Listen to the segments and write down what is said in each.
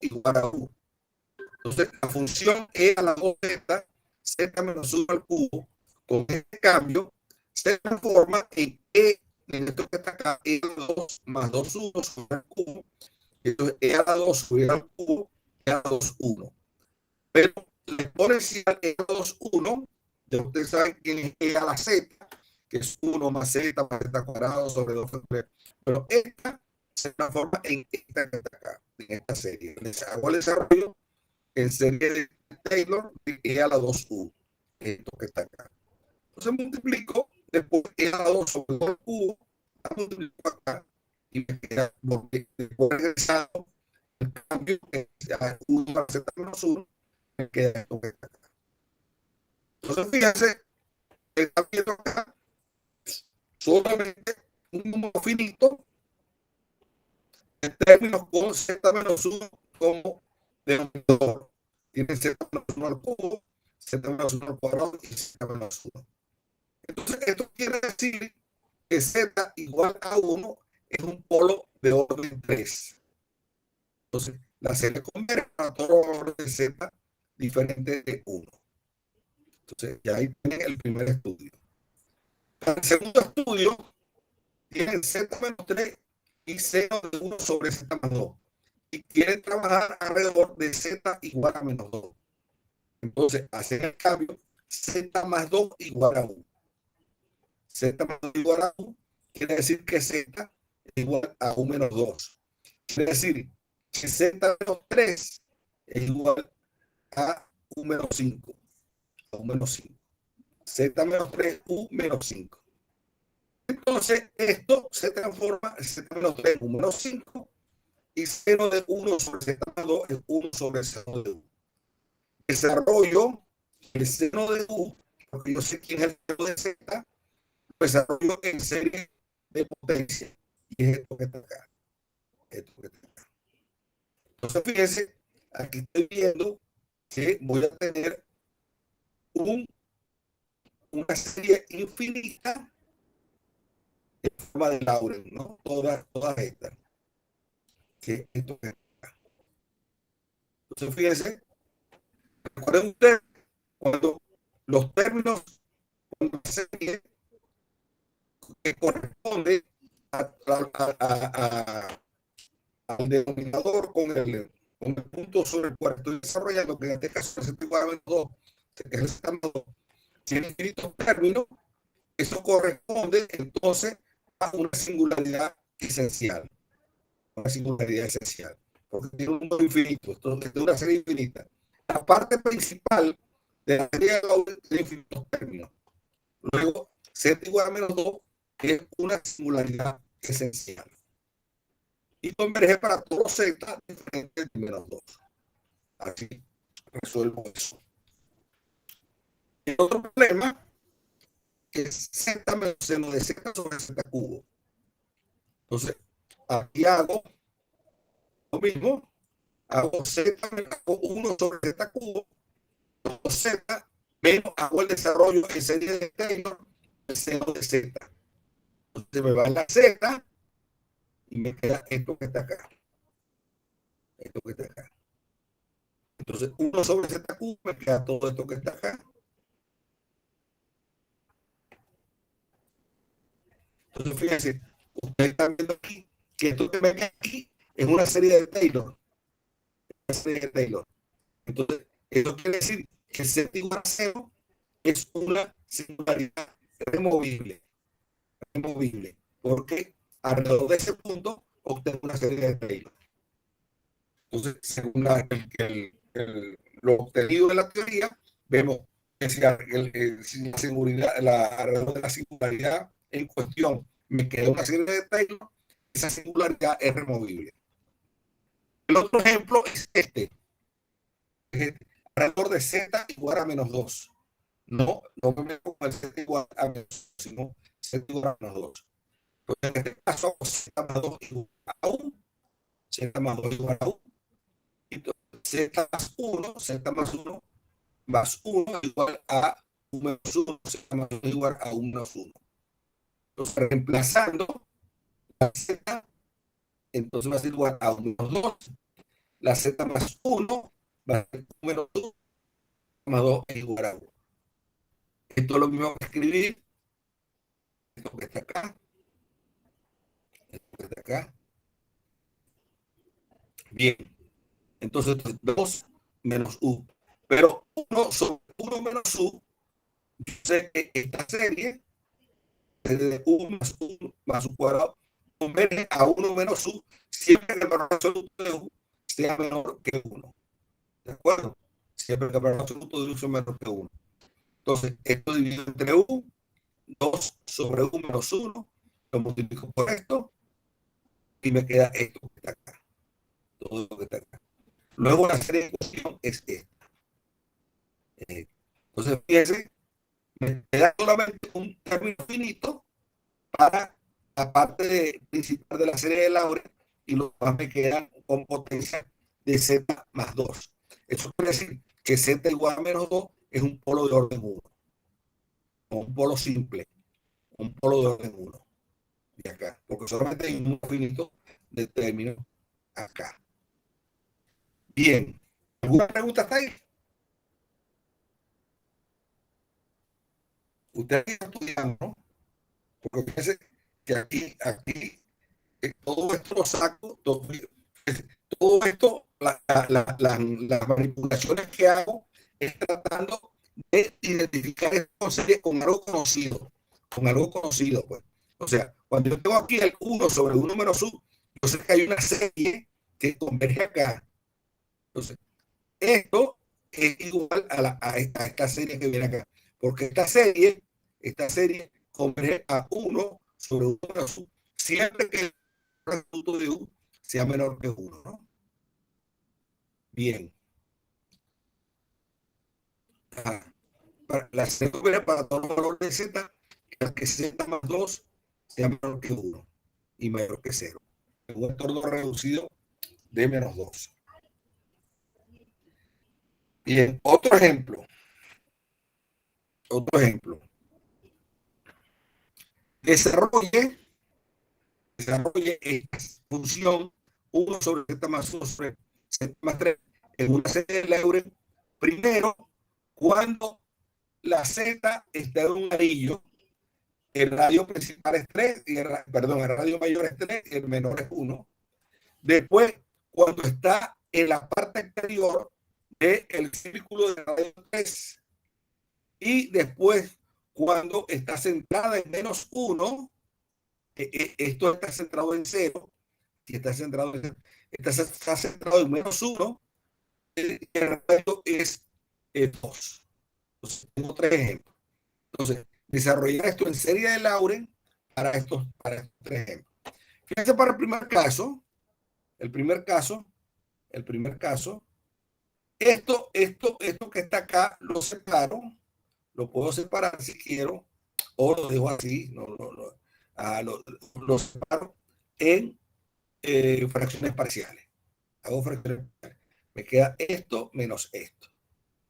igual a U. Entonces, la función E a la 2z, z menos 1 al cubo, con este cambio, se transforma en E, en esto que está acá, E a la 2 más 2,1 sobre el cubo. Entonces, E a la 2 subir al cubo, E a la 2, 1. Pero la exponencial E a la 2, 1, ya ustedes saben que es E a la z, que es 1 más z cuadrado sobre 2. Pero esta se transforma en esta que está acá, en esta serie. Les hago el desarrollo en serie de Taylor de E a la 2u, esto que está acá. Entonces multiplico, después E a la 2 sobre 2 cubo, la multiplico acá y me queda, después regresado, el cambio que es 1 para z menos 1, me queda esto que está acá. Entonces fíjense, está viendo acá solamente un número finito en términos con z menos 1 como denominador. Tiene z menos 1 al cubo, z menos 1 al cuadrado y z menos 1. Entonces, esto quiere decir que z igual a 1 es un polo de orden 3. Entonces, la serie converge para todos los valores de z diferentes de 1. Entonces, ya ahí tienen el primer estudio. El segundo estudio tienen z menos 3 y 0 de 1 sobre z más 2. Y quieren trabajar alrededor de z igual a menos 2. Entonces, hacen el cambio z más 2 igual a 1. Z más 2 igual a 1 quiere decir que z es igual a 1 menos 2. Quiere decir que z menos 3 es igual a 1 menos 5. A 1 menos 5. Z menos 3, U menos 5. Entonces, esto se transforma en z menos 3, U menos 5. Y 0 de 1 sobre z más 2 es 1 sobre 0 de U. Desarrollo el seno de U, porque yo sé quién es el seno de Z, lo desarrollo en serie de potencia. Y es esto que está acá. Esto que está acá. Entonces, fíjense, aquí estoy viendo que voy a tener una serie infinita en forma de Laurent, ¿no? Todas estas. Que es esto que está acá. Entonces, fíjense, recuerden ustedes cuando los términos, cuando se serie que corresponde al denominador con el punto sobre el cual estoy desarrollando, que en este caso es el igual a 2, que es el Z2, tiene infinitos términos, eso corresponde entonces a una singularidad esencial. Una singularidad esencial. Porque tiene un número infinito, esto es una serie infinita. La parte principal de la serie de Gauss tiene infinitos términos. Luego, Z igual a menos 2 es una singularidad esencial. Y converge para todos los Z diferentes de menos 2. Así resuelvo eso. El otro problema es Z menos seno de Z sobre Z cubo. Entonces, aquí hago lo mismo. Hago Z menos 1 sobre Z cubo. Z menos hago el desarrollo en serie de Taylor el seno de Z. Entonces me va a la Z y me queda esto que está acá. Esto que está acá. Entonces, 1 sobre Z cubo me queda todo esto que está acá. Entonces, fíjense, ustedes están viendo aquí que esto que me queda aquí es una serie de Taylor. Una serie de Taylor. Entonces, eso quiere decir que Z igual a 0 es una singularidad removible. Removible. Porque alrededor de ese punto obtengo una serie de Taylor. Entonces, según lo obtenido de la teoría, vemos que si la singularidad, alrededor de la singularidad en cuestión me queda una serie de Taylor, esa singularidad es removible. El otro ejemplo es este. Alrededor de Z igual a menos 2. No me meto con el Z igual a menos 2, sino Z igual a menos 2. Pues en este caso, Z más 2 igual a 1. Z más 2 igual a 1. Z más 1, Z más 1 igual a 1 menos 1, Z más 1 igual a 1 menos 1. Entonces, reemplazando la Z, entonces va a ser igual a 1 menos 2. la z más 1 va a ser menos 1 más 2 es igual a 1. Esto es lo mismo que escribir esto que está acá, esto que está acá. Bien, entonces 2 menos u. Pero 1 sobre 1 menos u, yo sé que esta serie de u más u cuadrado converge a 1 menos u siempre que el valor absoluto de u sea menor que 1. ¿De acuerdo? Siempre que el valor absoluto de u sea menor que 1. Entonces, esto dividido entre u, 2 sobre u menos 1, lo multiplico por esto y me queda esto que está acá. Todo lo que está acá. Luego la serie de ecuación es esta. Entonces, fíjense, me queda solamente un término finito para la parte principal de la serie de Laurent y los demás me quedan con potencia de z más 2. Eso quiere decir que z igual a menos 2 es un polo de orden 1. Un polo simple. Un polo de orden 1. De acá. Porque solamente hay un finito de término acá. Bien. ¿Alguna pregunta hasta ahí? Ustedes están estudiando, ¿no? Porque fíjense que aquí todo esto lo saco, todo esto, las manipulaciones que hago es tratando de identificar esta serie con algo conocido, pues. O sea, cuando yo tengo aquí el 1 sobre 1 menos u, yo sé que hay una serie que converge acá. Entonces, esto es igual a esta serie que viene acá, porque esta serie converge a 1 sobre 1 menos u, siempre que el resultado de u sea menor que 1, ¿no? Bien. La serie converge para todos los valores de z, que z más 2 sea menor que 1 y menor que 0. Un entorno reducido de menos 2. Bien, otro ejemplo. Desarrolle esta función 1 sobre z más 1 sobre z más 3 en una serie de Laurent. Primero, cuando la z está en un anillo, el radio principal es 3, el radio mayor es 3 y el menor es 1. Después, cuando está en la parte exterior del círculo de radio 3. Y después, cuando está centrada en menos 1, esto está centrado en 0, y está centrado en menos 1, el radio es 2. Entonces, tengo 3 ejemplos. Entonces, desarrollar esto en serie de Laurent para estos 3 ejemplos. Fíjense para el primer caso, esto que está acá lo separo, lo puedo separar si quiero, o lo dejo así, lo separo en fracciones parciales. Hago fracciones parciales. Me queda esto menos esto.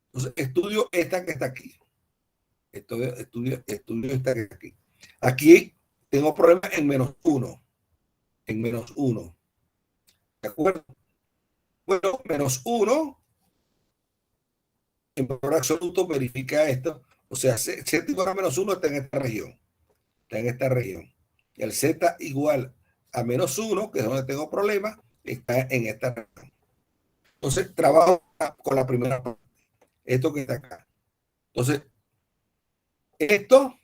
Entonces, estudio esta que está aquí. Estudio esta que está aquí. Aquí tengo problemas en menos 1. En menos 1. ¿De acuerdo? Bueno, menos 1 en valor absoluto verifica esto. O sea, z igual a menos 1 está en esta región. Está en esta región. Y el z igual a menos 1, que es donde tengo problemas, está en esta región. Entonces, trabajo con la primera parte. Esto que está acá. Entonces, esto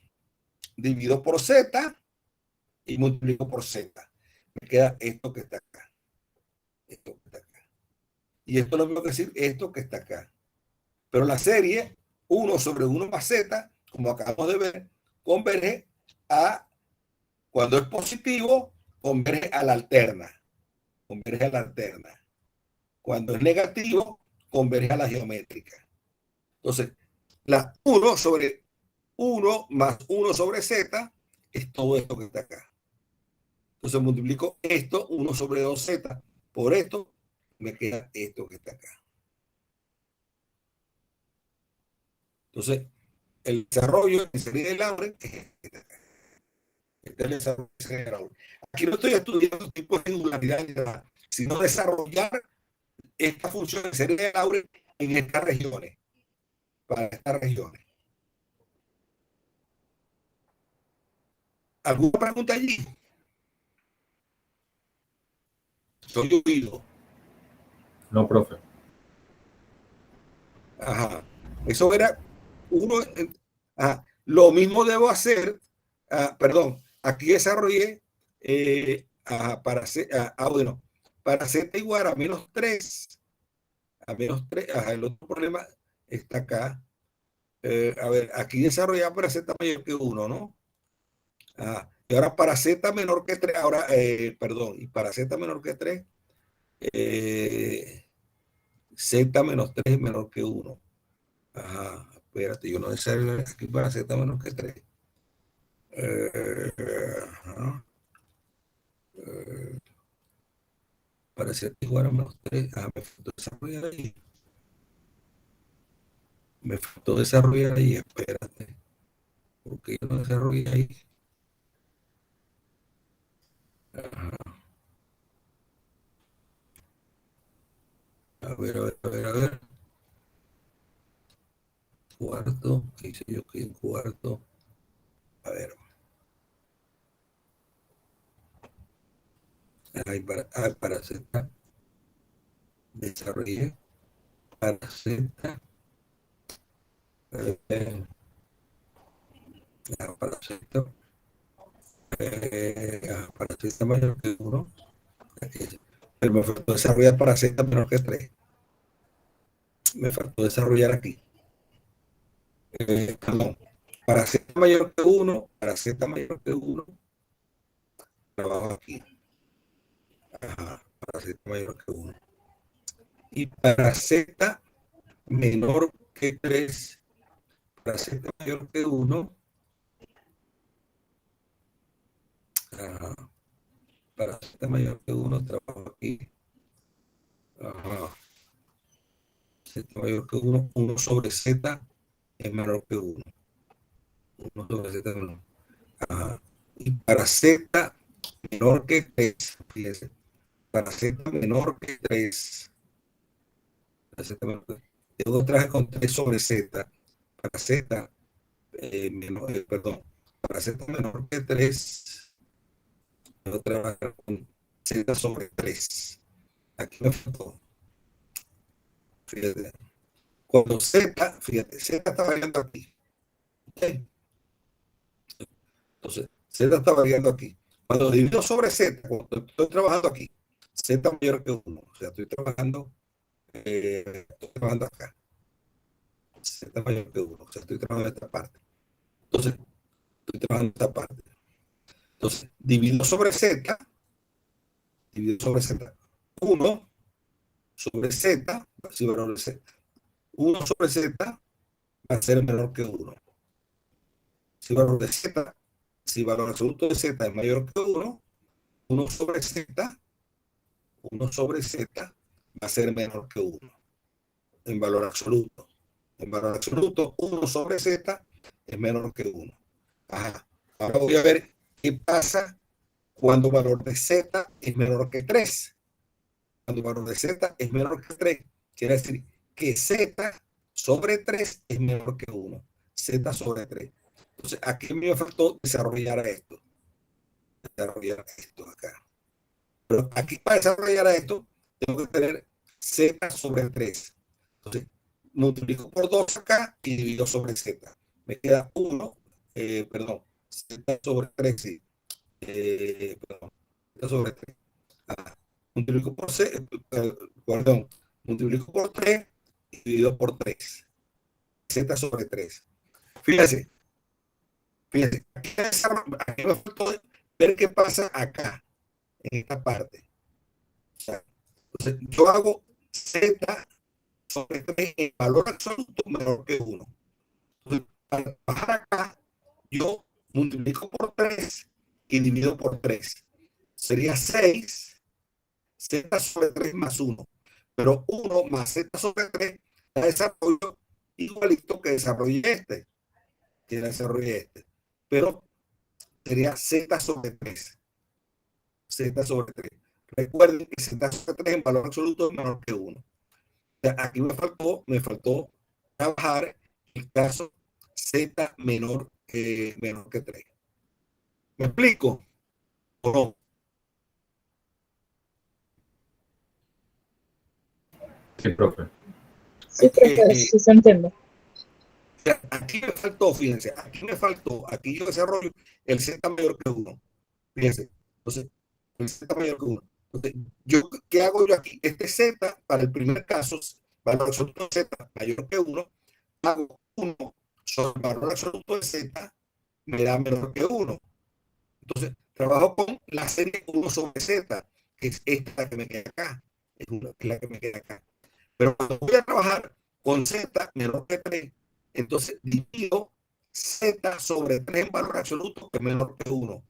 divido por z y multiplico por z. Me queda esto que está acá. Esto que está acá. Y esto es lo mismo que decir esto que está acá. Pero la serie 1 sobre 1 más z, como acabamos de ver, converge a, cuando es positivo, converge a la alterna. Converge a la alterna. Cuando es negativo, converge a la geométrica. Entonces, la 1 sobre 1 más 1 sobre z es todo esto que está acá. Entonces multiplico esto, 1 sobre 2z, por esto, me queda esto que está acá. Entonces, el desarrollo en serie de Laurent es este de acá. Este es el desarrollo en serie de Laurent. Aquí no estoy estudiando tipos de singularidad, sino desarrollar esta función sería de Laurent en estas regiones, para estas regiones. ¿Alguna pregunta allí? Soy oído. No, profe. Ajá. Eso era uno. Ajá. Lo mismo debo hacer. Perdón, aquí desarrollé para bueno, para z igual a -3. A -3. Ajá, el otro problema está acá. A ver, aquí desarrollé para z mayor que 1, ¿no? Y ahora para z menor que 3, ahora, perdón, y para z menor que 3, z menos 3 es menor que 1. Ajá, espérate, yo no desarrollé aquí para z menor que 3. Para z igual a menos 3, me faltó desarrollar ahí. Me faltó desarrollar ahí, espérate. Porque yo no desarrollé ahí. Ajá. A ver, a ver, a ver, a ver. Cuarto, ¿qué hice yo aquí en cuarto? A ver. Ahí para Z, desarrollé para Z, para Z, para Z mayor que 1. Pero me faltó desarrollar para Z menor que 3. Me faltó desarrollar aquí. Perdón. Para Z mayor que 1, para Z mayor que 1, trabajo aquí. Ajá, para Z mayor que 1. Y para Z menor que 3, para Z mayor que 1, ajá, para Z mayor que 1, trabajo aquí. Ajá. Z mayor que 1, 1 sobre Z es menor que 1. 1 sobre Z es menor. Ajá. Y para Z menor que 3, fíjense, para Z menor que 3, debo trabajar con 3 sobre Z. Para Z menor, perdón, para Z menor que 3, debo trabajar con Z sobre 3. Aquí me faltó. Fíjate. Cuando Z, fíjate, Z está variando aquí. ¿Okay? Entonces, Z está variando aquí. Cuando divido sobre Z, cuando estoy trabajando aquí, Z mayor que 1. O sea, estoy trabajando acá. Z mayor que 1. O sea, estoy trabajando en esta parte. Entonces, estoy trabajando en esta parte. Entonces, divido sobre Z. 1 sobre Z. Si valor de Z. 1 sobre Z va a ser menor que 1. Si valor de Z, si valor absoluto de Z es mayor que 1, 1 sobre Z, 1 sobre Z va a ser menor que 1 en valor absoluto. En valor absoluto, 1 sobre Z es menor que 1. Ajá. Ahora voy a ver qué pasa cuando valor de Z es menor que 3. Cuando valor de Z es menor que 3, quiere decir que Z sobre 3 es menor que 1. Z sobre 3. Entonces, aquí me faltó desarrollar esto. Desarrollar esto acá. Pero aquí para desarrollar esto, tengo que tener Z sobre 3. Entonces, multiplico por 2 acá y divido sobre Z. Me queda 1, perdón, Z sobre 3, sí. Perdón, Z sobre 3. Multiplico por C, perdón, multiplico por 3 y divido por 3. Z sobre 3. Fíjense, fíjense, aquí me faltó ver qué pasa acá, en esta parte. O sea, entonces, yo hago Z sobre 3 en valor absoluto menor que 1. Entonces, para bajar acá, yo multiplico por 3 y divido por 3. Sería 6 Z sobre 3 más 1. Pero 1 más Z sobre 3 da desarrollo igualito que desarrolle este. Que desarrolle este. Pero sería Z sobre 3. Z sobre 3. Recuerden que Z sobre 3 en valor absoluto es menor que 1. O sea, aquí me faltó trabajar el caso Z menor que 3. ¿Me explico? ¿O no? Sí, profe. Sí, profe, sí se entiende. Aquí me faltó, fíjense, aquí yo desarrollo el Z mayor que 1. Fíjense, entonces, el Z mayor que 1. Entonces, ¿qué hago yo aquí? Este Z, para el primer caso, valor absoluto de Z mayor que 1, hago 1 sobre el valor absoluto de Z, me da menor que 1. Entonces, trabajo con la serie 1 sobre Z, que es esta que me queda acá. Es la que me queda acá. Pero cuando voy a trabajar con Z menor que 3, entonces divido Z sobre 3 en valor absoluto, que es menor que 1.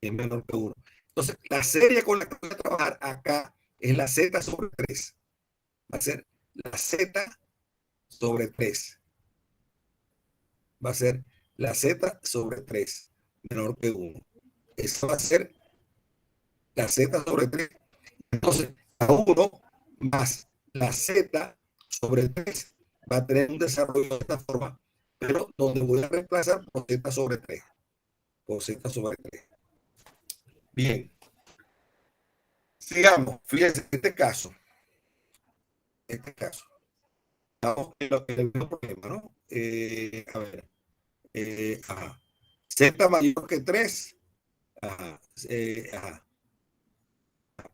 Es menor que 1. Entonces, la serie con la que voy a trabajar acá es la Z sobre 3. Va a ser la Z sobre 3. Va a ser la Z sobre 3, menor que 1. Eso va a ser la Z sobre 3. Entonces, a 1 más la Z sobre 3 va a tener un desarrollo de esta forma, pero donde voy a reemplazar por Z sobre 3. Por Z sobre 3. Bien. Sigamos. Fíjense, este caso. Estamos en el mismo problema, ¿no? A ver. Ajá. Z mayor que 3. Ajá. Ajá.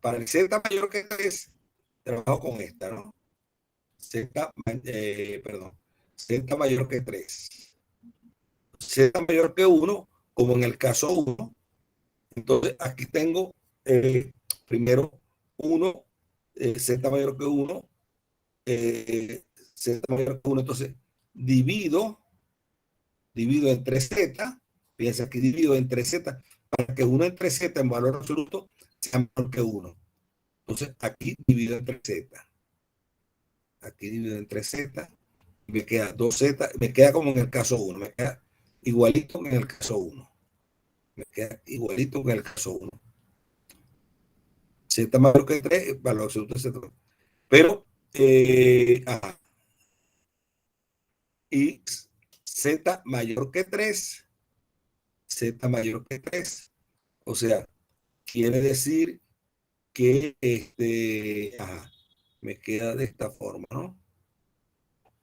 Para el Z mayor que 3, trabajo con esta, ¿no? Perdón. Z mayor que 3. Z mayor que 1, como en el caso 1. Entonces, aquí tengo primero 1, Z mayor que 1, Z mayor que 1. Entonces, divido entre Z. Fíjense, aquí divido entre Z para que 1 entre Z en valor absoluto sea menor que 1. Entonces, aquí divido entre Z. Aquí divido entre Z. Me queda 2Z. Me queda como en el caso 1. Me queda igualito que en el caso 1. Me queda igualito que en el caso 1. Z mayor que 3, valor absoluto de Z. Pero, y Z mayor que 3, Z mayor que 3. O sea, quiere decir que me queda de esta forma, ¿no?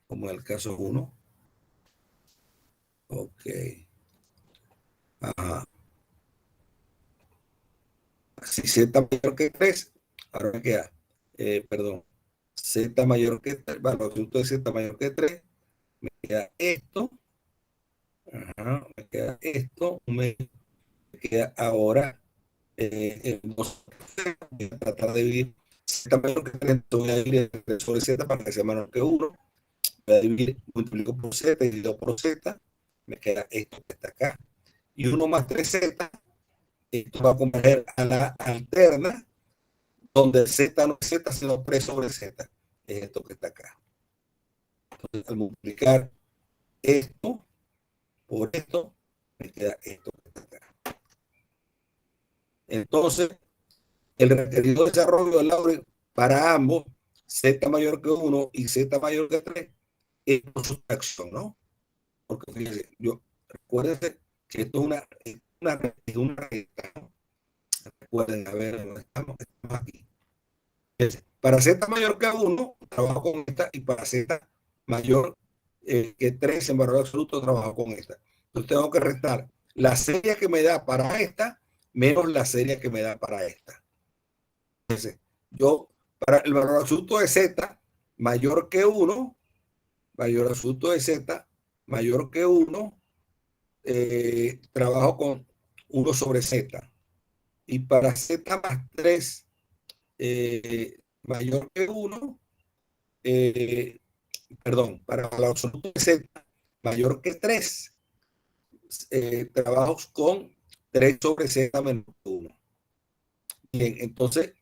Como en el caso 1. Ok. Ajá. Si Z mayor que 3, ahora me queda, perdón, Z mayor que 3, valor absoluto de Z mayor que 3, me queda esto. Ajá, me queda esto. Me queda ahora el 2. Voy a tratar de dividir Z mayor que 3, voy a dividir el 3 sobre Z para que sea menor que 1. Voy a dividir, multiplico por Z y divido por Z. Me queda esto que está acá. Y 1 más 3Z, esto va a converger a la alterna, donde el Z no es Z, sino 3 sobre Z. Es esto que está acá. Entonces, al multiplicar esto por esto, me queda esto que está acá. Entonces, el requerido desarrollo del Laurel para ambos, Z mayor que 1 y Z mayor que 3, es por sustracción, ¿no? Porque fíjense, recuérdense que esto es una recta, ¿no? Recuerden, a ver, ¿dónde estamos? Estamos aquí. Fíjense, para Z mayor que 1, trabajo con esta, y para Z mayor que 3 en valor absoluto, trabajo con esta. Entonces tengo que restar la serie que me da para esta menos la serie que me da para esta. Entonces, yo, para el valor absoluto de Z mayor que 1, valor absoluto de Z mayor que 1, trabajo con 1 sobre Z. Y para Z más 3 mayor que 1, perdón, para el absoluto de Z mayor que 3, trabajo con 3 sobre Z menos 1. Bien, entonces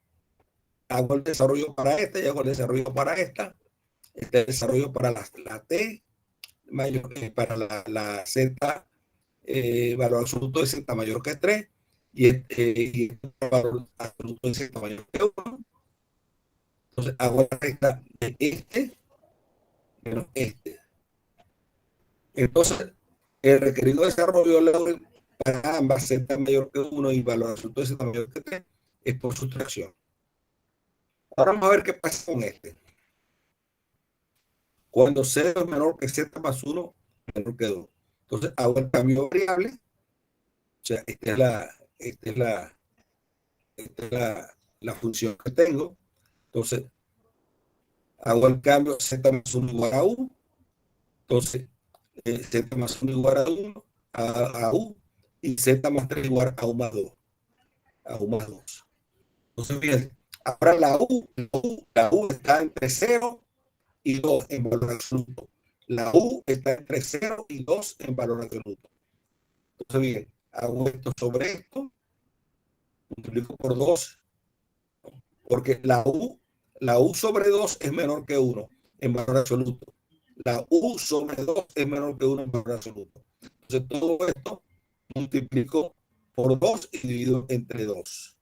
hago el desarrollo para esta y hago el desarrollo para esta. Este desarrollo para la T mayor, para la Z, valor absoluto de Z mayor que 3, y el valor absoluto de Z mayor que 1. Entonces hago la recta de este menos este. Entonces, el requerido desarrollo de la para ambas Z mayor que 1 y valor absoluto de Z mayor que 3 es por sustracción. Ahora vamos a ver qué pasa con este. Cuando 0 es menor que Z más 1, menor que 2. Entonces hago el cambio variable. O sea, esta es la función que tengo. Entonces, hago el cambio Z más 1 igual a U. Entonces, Z más 1 igual a 1, a U, y Z más 3 igual a U más 2. A U más 2. Entonces, bien, ahora la U está entre 0 y 2 en valor absoluto. La U está entre 0 y 2 en valor absoluto. Entonces, bien, hago esto sobre esto, multiplico por 2, porque la U sobre 2 es menor que 1 en valor absoluto. La U sobre 2 es menor que 1 en valor absoluto. Entonces, todo esto multiplico por 2 y divido entre 2.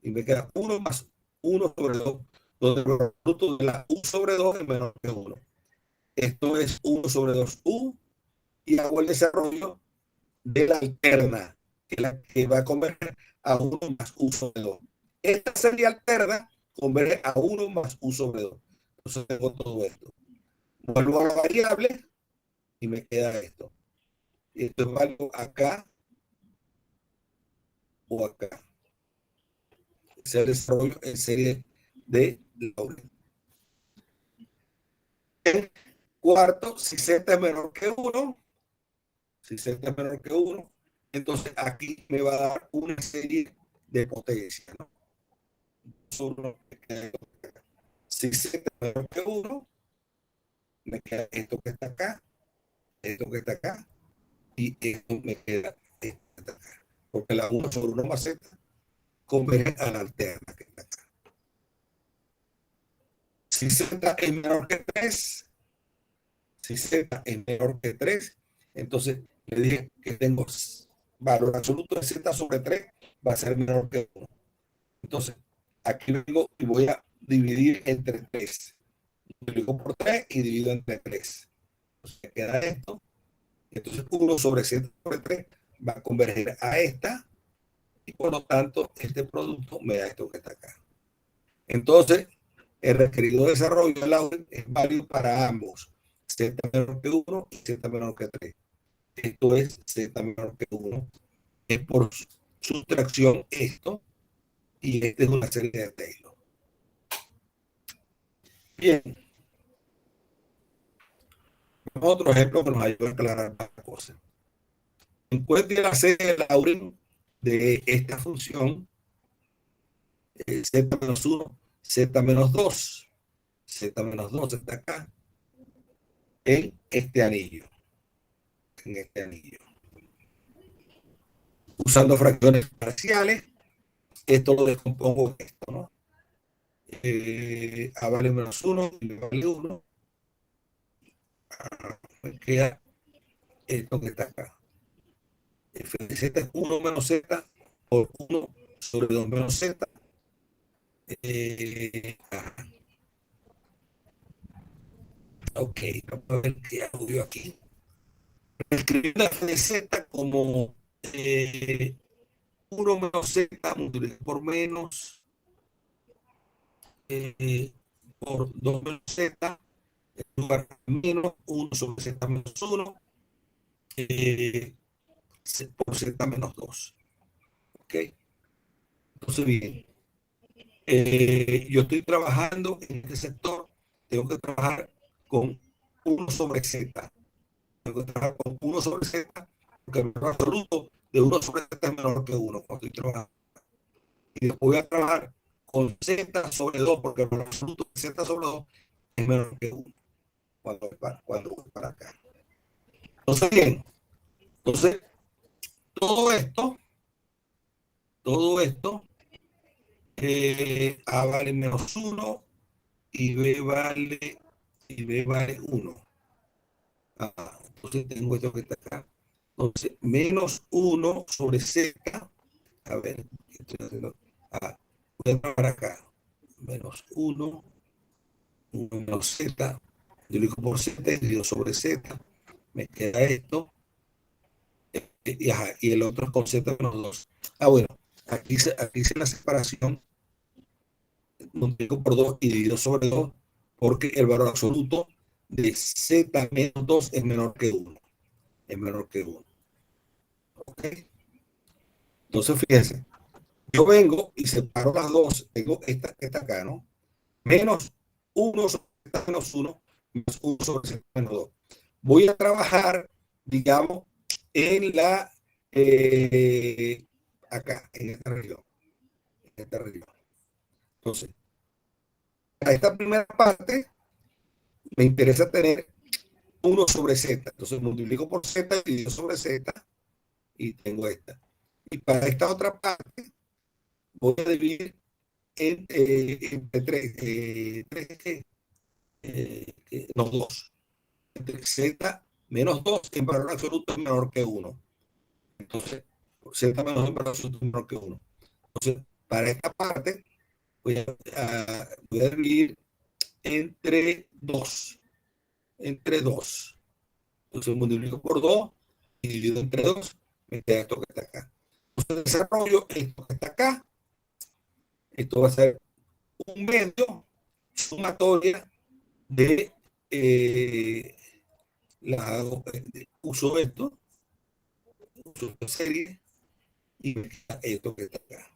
Y me queda 1 más 1 sobre 2, donde el valor absoluto de la U sobre 2 es menor que 1. Esto es 1 sobre 2U, y hago el desarrollo de la alterna, que es la que va a converger a 1 más U sobre 2. Esta serie alterna converge a 1 más U sobre 2. Entonces tengo todo esto. Vuelvo a la variable y me queda esto. Esto es válido acá o acá. Ese es el desarrollo en serie de Lorentz. En cuarto, si Z es menor que 1, si Z es menor que 1, entonces aquí me va a dar una serie de potencia, ¿no? Si Z es menor que 1, me queda esto que está acá, esto que está acá, y esto me queda esto que está acá. Porque la 1 sobre 1 más Z converge a la alterna que está acá. Si Z es menor que 3, si Z es menor que 3, entonces le dije que tengo valor absoluto de Z sobre 3, va a ser menor que 1. Entonces, aquí vengo y voy a dividir entre 3. Multiplico por 3 y divido entre 3. Entonces, me queda esto. Entonces, 1 sobre Z sobre 3 va a converger a esta, y por lo tanto, este producto me da esto que está acá. Entonces, el requerido desarrollo de la orden es válido para ambos, Z menor que 1 y Z menor que 3. Esto es Z menor que 1. Es por sustracción esto, y esta es una serie de Taylor. Bien. Otro ejemplo que nos ayuda a aclarar las cosas. Encuentre la serie de Laurent de esta función Z menos 1, Z menos 2. Z menos 2 está acá en este anillo. En este anillo. Usando fracciones parciales, esto lo descompongo en esto, ¿no? A vale menos 1 y B vale 1. Me queda esto que está acá. F de Z es 1 menos Z por 1 sobre 2 menos Z. Ok, vamos a ver qué hago yo aquí. Escribir la F de Z como 1 menos Z multiplicado por menos por 2 menos Z, en lugar de menos 1 sobre Z menos 1 por Z menos 2. Ok, entonces bien, yo estoy trabajando en este sector, tengo que trabajar con 1 sobre Z. Tengo que trabajar con 1 sobre Z, porque el valor absoluto de 1 sobre Z es menor que 1 cuando estoy trabajando. Y después voy a trabajar con Z sobre 2, porque el valor absoluto de Z sobre 2 es menor que 1 cuando voy para acá. Entonces, bien, entonces, todo esto, A vale menos 1 y B vale 1. Entonces tengo esto que está acá. Entonces, menos 1 sobre Z A ver, estoy haciendo. Voy a trabajar acá. Menos 1 menos Z, dividido por Z, dividido sobre Z, me queda esto, y el otro es con Z menos 2. Bueno, aquí hice la separación, multiplico por 2 y dividido sobre 2, porque el valor absoluto de Z menos 2 es menor que 1. Es menor que 1. ¿Ok? Entonces, fíjense, yo vengo y separo las dos, tengo esta que está acá, ¿no? Menos 1 sobre Z menos 1, más 1 sobre Z menos 2. Voy a trabajar, digamos, en la, acá, en esta región. En esta región. Entonces, a esta primera parte me interesa tener 1 sobre Z. Entonces multiplico por Z y divido sobre Z y tengo esta. Y para esta otra parte voy a dividir entre 3, los 2. Entre Z menos 2 en valor absoluto es menor que 1. Entonces, Z menos 2 en valor absoluto es menor que 1. Entonces, para esta parte voy a dividir entre 2. Entre 2. Entonces multiplico por 2 y divido entre 2, me queda esto que está acá. Entonces desarrollo esto que está acá. Esto va a ser un medio sumatoria de uso esto, uso esta serie y me queda esto que está acá.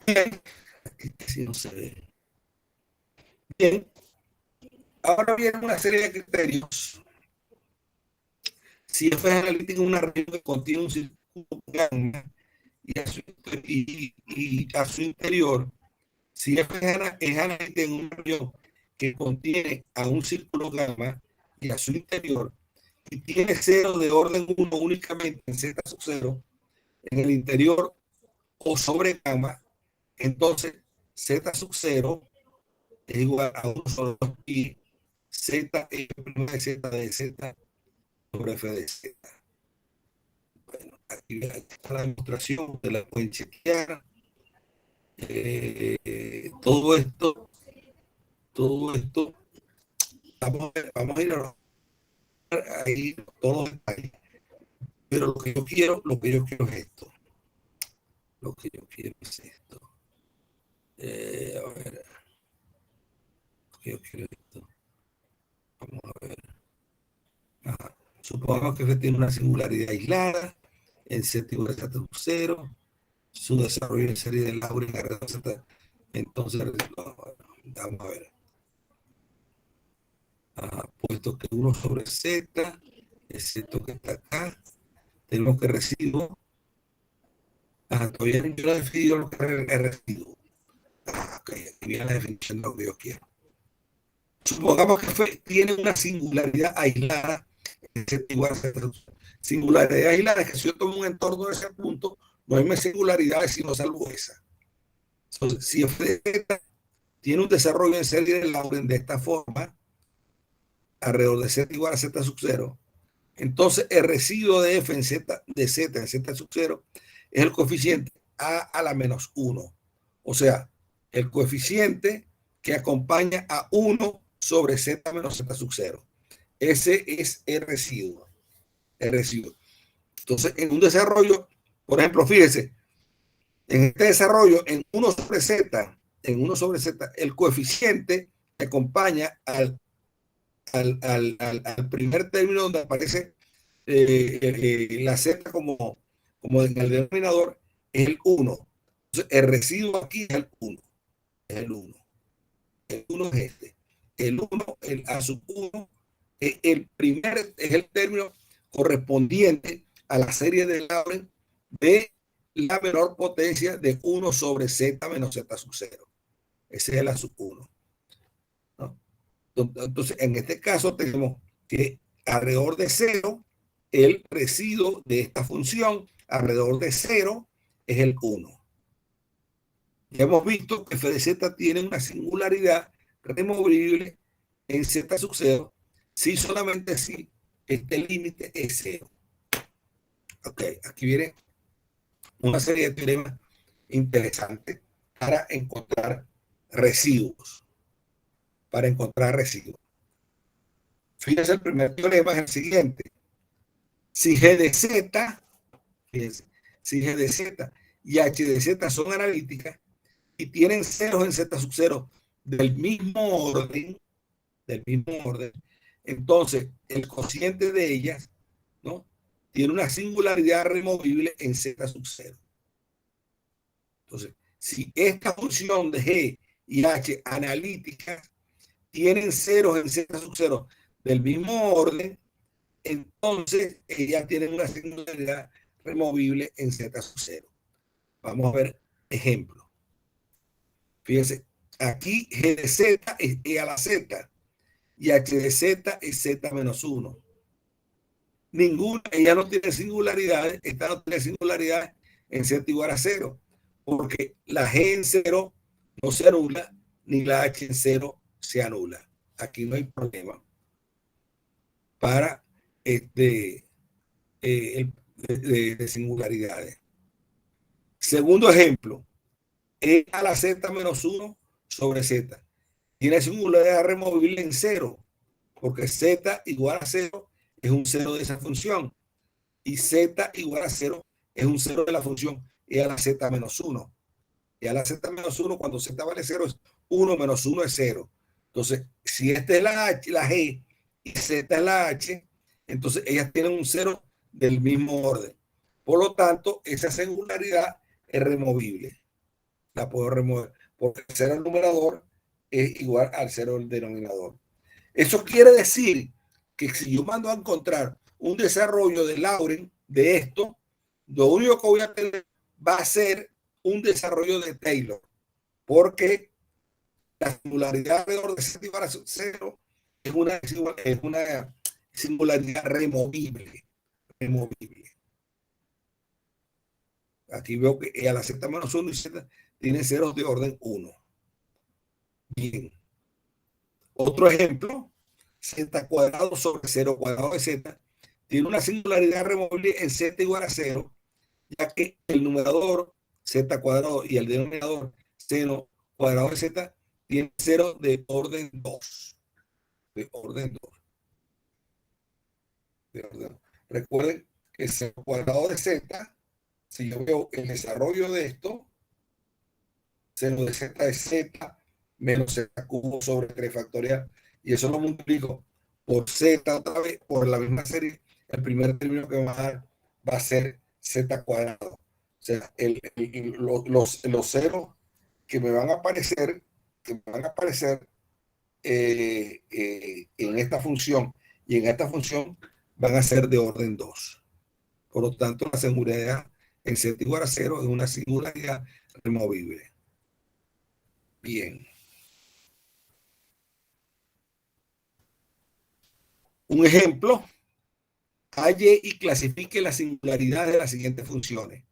Bien, aquí casi no se ve. Bien, ahora viene una serie de criterios. Si f es analítica en una región que contiene un circuito gamma y a su interior, si f es analítica en una región que contiene a un círculo gamma y a su interior, y tiene cero de orden 1 únicamente en Z sub 0, en el interior o sobre gamma, entonces Z sub 0 es igual a 1 sobre 2 pi Z es de Z de Z sobre F de Z. Bueno, aquí está la demostración, te la pueden chequear. Todo esto, vamos a ir ahí todos los detalles. Pero lo que yo quiero es esto. Lo que yo quiero es esto. A ver. Lo que yo quiero es esto. Vamos a ver. Ajá. Supongamos que F tiene una singularidad aislada en Z igual a Z sub 0. Su desarrollo en serie de Laurent alrededor de Z. Entonces, vamos a ver. Puesto que 1 sobre Z es esto que está acá, tenemos que residuo. Todavía yo no he definido lo que es residuo. Ok, aquí viene la definición de lo que yo quiero. Supongamos que F tiene una singularidad aislada en Z igual a Z. Singularidad aislada es que si yo tomo un entorno de ese punto, no hay más singularidades sino salvo esa. Entonces, si F de Z tiene un desarrollo en serie de Laurent de esta forma, alrededor de Z igual a Z sub 0, entonces el residuo de F en Z, de Z en Z sub 0 es el coeficiente a la menos 1. O sea, el coeficiente que acompaña a 1 sobre Z menos Z sub 0. Ese es el residuo. El residuo. Entonces, en un desarrollo, por ejemplo, fíjese, en este desarrollo, en 1 sobre Z, el coeficiente que acompaña al primer término donde aparece la Z como en el denominador es el 1. Entonces, el residuo aquí es el 1. Es el 1. El 1 es este. El 1, el A sub 1, es el término correspondiente a la serie de Laurent de la menor potencia de 1 sobre Z menos Z sub 0. Ese es el A sub 1. ¿No? Entonces, en este caso tenemos que alrededor de 0, el residuo de esta función alrededor de 0 es el 1. Ya hemos visto que f de z tiene una singularidad removible en Z sub 0, si solamente si este límite es 0. Ok, aquí viene una serie de teoremas interesantes para encontrar residuos. Fíjense, el primer teorema es el siguiente. Si G de Z, fíjense, si G de Z y H de Z son analíticas y tienen ceros en Z sub 0 del mismo orden, entonces el cociente de ellas, ¿no?, tiene una singularidad removible en Z sub 0. Entonces, si esta función de G y H analíticas tienen ceros en Z sub 0 del mismo orden, entonces ellas tienen una singularidad removible en Z sub 0. Vamos a ver ejemplos. Fíjense, aquí G de Z es E a la Z y H de Z es Z menos 1. Ninguna, ella no tiene singularidades, esta no tiene singularidades en Z igual a 0, porque la G en 0 no se anula, ni la H en 0 se anula. Aquí no hay problema para de singularidades. Segundo ejemplo, E a la Z menos 1 sobre Z. Tiene singularidad removible en 0, porque Z igual a 0 es un 0 de esa función. Y Z igual a 0 es un 0 de la función E a la Z menos 1. E a la Z menos 1, cuando Z vale 0, es 1 menos 1 es 0. Entonces, si esta es la H, la G, y Z es la H, entonces ellas tienen un 0 del mismo orden. Por lo tanto, esa singularidad es removible. La puedo remover, porque el 0 del numerador es igual al 0 del denominador. Eso quiere decir que si yo mando a encontrar un desarrollo de Laurent de esto, lo único que voy a tener va a ser un desarrollo de Taylor, porque la singularidad alrededor de Z igual a 0 es una singularidad removible. Aquí veo que E a la Z menos 1 y Z tienen ceros de orden 1. Bien. Otro ejemplo, Z cuadrado sobre 0 cuadrado de Z tiene una singularidad removible en Z igual a 0, ya que el numerador Z cuadrado y el denominador seno cuadrado de Z tienen 0 de orden 2. Recuerden que 0 cuadrado de Z, si yo veo el desarrollo de esto, seno de Z es Z menos Z cubo sobre 3 factorial, y eso lo multiplico por Z otra vez, por la misma serie. El primer término que va a dar va a ser Z cuadrado. O sea, los ceros que me van a aparecer, en esta función y en esta función van a ser de orden 2. Por lo tanto, la singularidad en Z igual a 0 es una singularidad removible. Bien. Un ejemplo, halle y clasifique la singularidad de las siguientes funciones.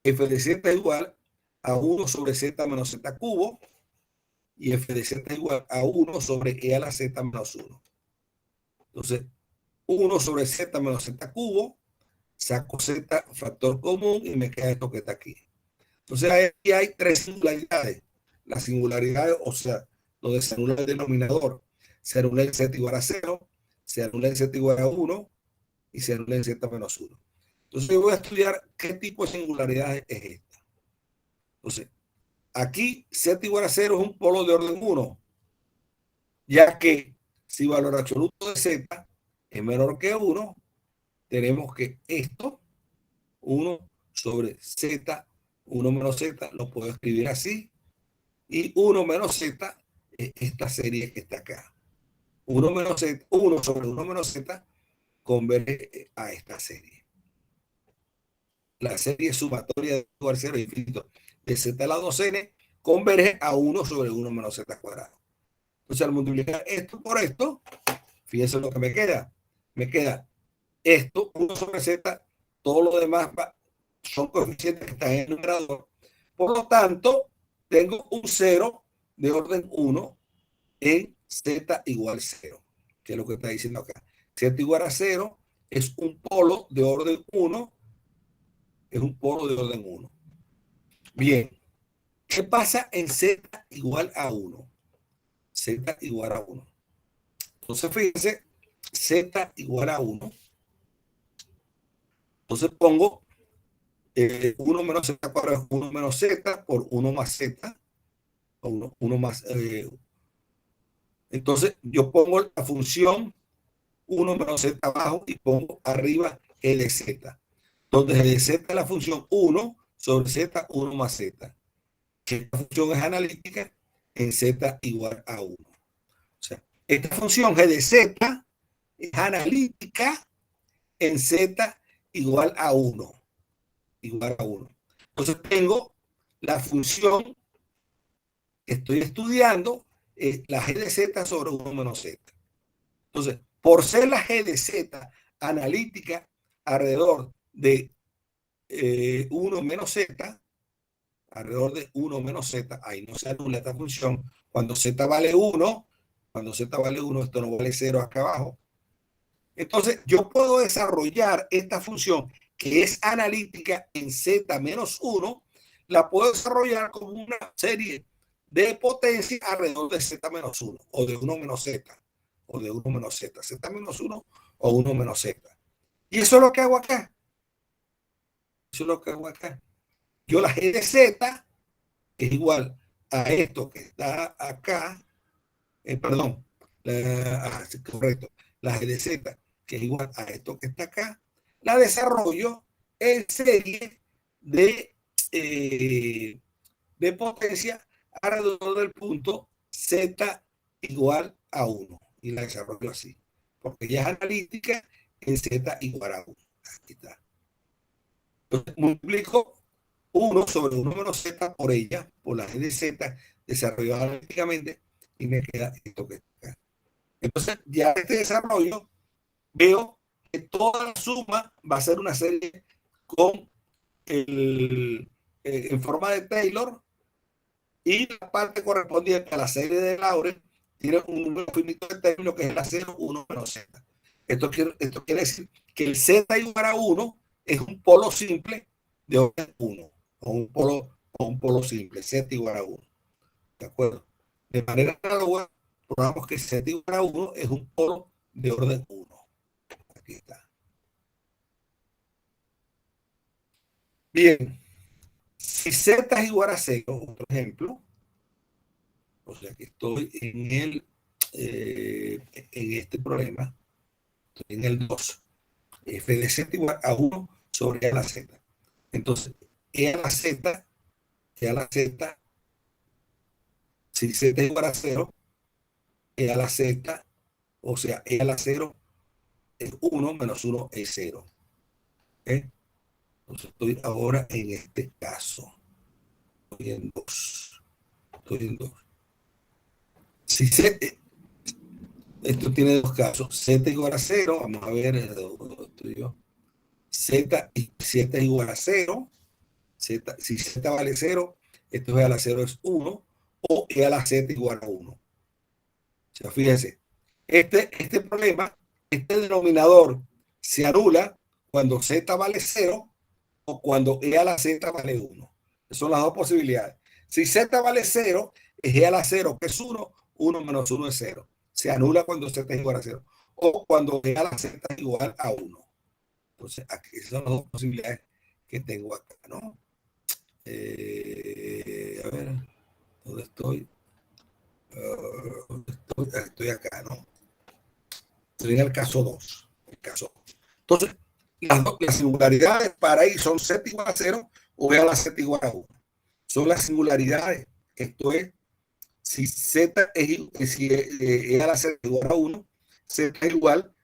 F de Z es igual a 1 sobre Z menos Z cubo y F de Z es igual a 1 sobre E a la Z menos 1. Entonces, 1 sobre Z menos Z cubo, saco Z factor común y me queda esto que está aquí. Entonces, ahí hay tres singularidades. Las singularidades, o sea, donde se anula el denominador, se anula en Z igual a 0, se anula en Z igual a 1 y se anula en Z menos 1. Entonces, yo voy a estudiar qué tipo de singularidad es esta. Entonces, aquí Z igual a 0 es un polo de orden 1, ya que si valor absoluto de Z es menor que 1, tenemos que esto, 1 sobre Z, 1 menos Z, lo puedo escribir así, y 1 menos Z es esta serie que está acá. 1 menos Z, 1 sobre 1 menos Z converge a esta serie. La serie sumatoria de 0 infinito de Z a la 2n converge a 1 sobre 1 menos Z cuadrado. Entonces, al multiplicar esto por esto, fíjense lo que me queda. Me queda esto, 1 sobre Z, todo lo demás son coeficientes que están en el numerador. Por lo tanto, tengo un 0 de orden 1 en Z igual 0. que es lo que está diciendo acá. Z igual a 0 es un polo de orden 1, es un polo de orden 1. Bien, ¿qué pasa en Z igual a 1? Z igual a 1. Entonces, fíjense, Z igual a 1. Entonces pongo 1 menos Z cuadrado, 1 menos Z por 1 más Z, 1 más. Entonces, yo pongo la función 1 menos Z abajo y pongo arriba G de Z, donde G de Z es la función 1 sobre Z, 1 más Z. Esta función es analítica en Z igual a 1. O sea, esta función G de Z es analítica en Z igual a 1. Igual a 1. Entonces tengo la función que estoy estudiando, es la G de Z sobre 1 menos Z. Entonces, por ser la G de Z analítica alrededor de 1 menos Z, alrededor de 1 menos Z, ahí no se anula esta función. Cuando Z vale 1, esto no vale 0 acá abajo. Entonces, yo puedo desarrollar esta función que es analítica en Z menos 1, la puedo desarrollar como una serie de potencia alrededor de Z menos 1, o de 1 menos Z, o de 1 menos Z, Z menos 1 o 1 menos Z. Y eso es lo que hago acá. Eso es lo que hago acá. Yo la G de Z es igual a esto que está acá, perdón, correcto, la G de Z, que es igual a esto que está acá, la desarrollo en serie de potencia alrededor del punto Z igual a 1. Y la desarrollo así, porque ya es analítica en Z igual a 1. Aquí está. Entonces, multiplico 1 sobre 1 menos Z por ella, por la G de Z desarrollada analíticamente, y me queda esto que está acá. Entonces, ya este desarrollo, veo que toda la suma va a ser una serie con en forma de Taylor, y la parte correspondiente a la serie de Laurent tiene un número finito de términos que es la 0, 1 menos Z. Esto quiere decir que el Z igual a 1 es un polo simple de orden 1, o un polo simple, Z igual a 1. ¿De acuerdo? De manera análoga, probamos que Z igual a 1 es un polo de orden 1. Aquí está. Bien, si Z es igual a 0, por ejemplo, o sea que estoy en este problema, estoy en el 2, f de z igual a 1 sobre e a la z. Entonces, e a la z, si z es igual a 0, e a la z, o sea, e a la 0 es 1 menos 1 es 0. Entonces, estoy ahora en este caso. Estoy en 2. Si z, esto tiene dos casos. Z igual a 0, vamos a ver, Z es igual a 0. Si Z vale 0, esto es a la 0 es 1, o E a la Z igual a 1. O sea, fíjense, este problema, este denominador se anula cuando Z vale 0 o cuando E a la Z vale 1. Esas son las dos posibilidades. Si Z vale 0, es E a la 0, que es 1, 1 menos 1 es 0. Se anula cuando Z es igual a 0. O cuando E a la Z es igual a 1. Entonces, aquí son las dos posibilidades que tengo acá, ¿no? A ver, ¿dónde estoy? Estoy acá, ¿no? Estoy en el caso 2. Entonces, las singularidades para ahí son Z igual a 0 o E a la Z igual a 1. Son las singularidades. Esto es, si Z es, si E a la Z igual a 1, Z es igual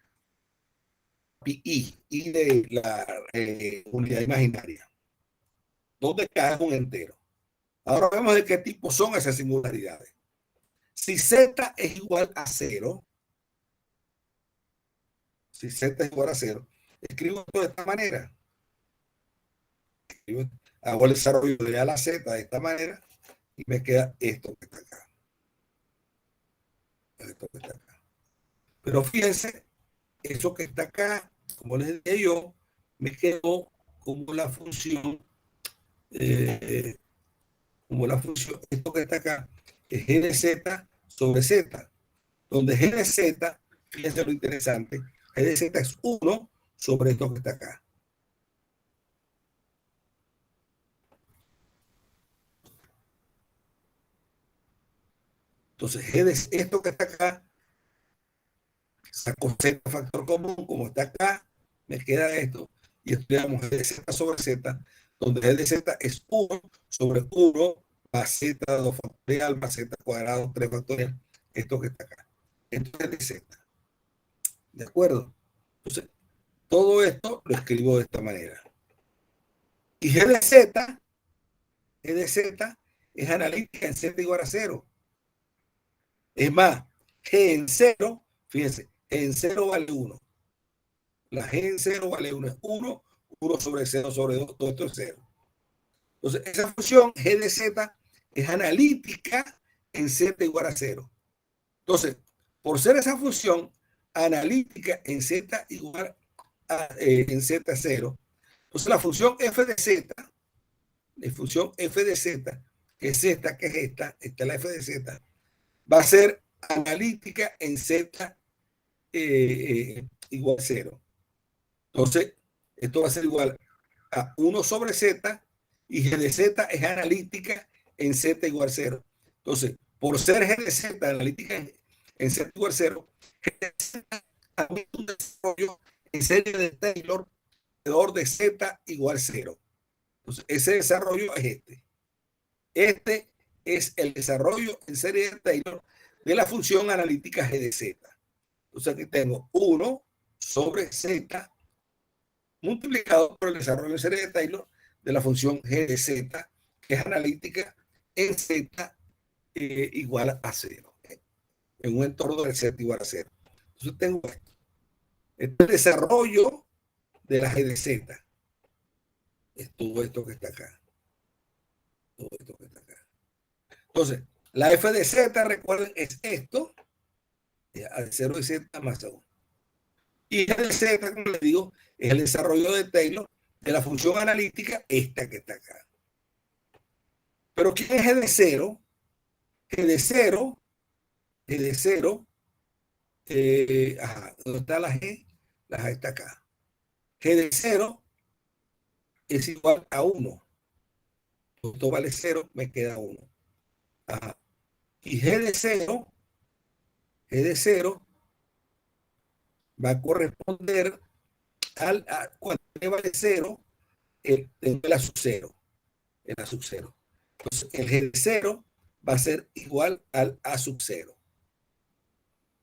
a I de la unidad imaginaria, donde K es un entero. Ahora vemos de qué tipo son esas singularidades. Si Z es igual a 0, escribo esto de esta manera. Hago el desarrollo de A a la Z de esta manera y me queda esto que está acá. Pero fíjense, eso que está acá, como les decía yo, me quedó como la función, eh, esto que está acá, es g de z sobre z, donde g de z, fíjense lo interesante, g de z es 1 sobre esto que está acá. Entonces, g de esto que está acá, saco z factor común, como está acá, me queda esto, y estudiamos g de z sobre z, donde g de z es 1 sobre 1 más z 2 factorial más z cuadrado 3 factorial, esto que está acá. Esto es de z. ¿De acuerdo? Entonces, todo esto lo escribo de esta manera. Y g de z es analítica en z igual a 0. Es más, g en 0, fíjense, en 0 vale 1. La g en 0 vale 1, es 1, 1 sobre 0 sobre 2, todo esto es 0. Entonces, esa función g de z es analítica en z igual a 0. Entonces, por ser esa función analítica en z igual a en z0, entonces la función f de z, la función f de z, que es esta, esta es la f de z, va a ser analítica en z igual a 0. Entonces, esto va a ser igual a 1 sobre z y g de z es analítica en z igual a 0. Entonces, por ser g de z analítica en z igual a 0, g de z también es un desarrollo en serie de Taylor alrededor de z igual a 0. Entonces, ese desarrollo es este. Este es el desarrollo en serie de Taylor de la función analítica g de z. Entonces, aquí tengo 1 sobre z multiplicado por el desarrollo en serie de Taylor de la función g de z, que es analítica en z igual a 0, en un entorno de z igual a 0. Entonces tengo esto. Este es el desarrollo de la g de z. Es todo esto que está acá. Todo esto que está acá. Entonces, la f de z, recuerden, es esto, al 0 de z más 1. Y g de z, como les digo, es el desarrollo de Taylor de la función analítica, esta que está acá. Pero ¿quién es g de 0? G de 0, G de 0, ¿dónde está la G? La G está acá. G de 0 es igual a 1. Esto vale 0, me queda 1. Ajá. Y G de 0 va a corresponder cuando G vale 0, el A sub 0. El A sub 0. Entonces, el G de 0 va a ser igual al A sub 0.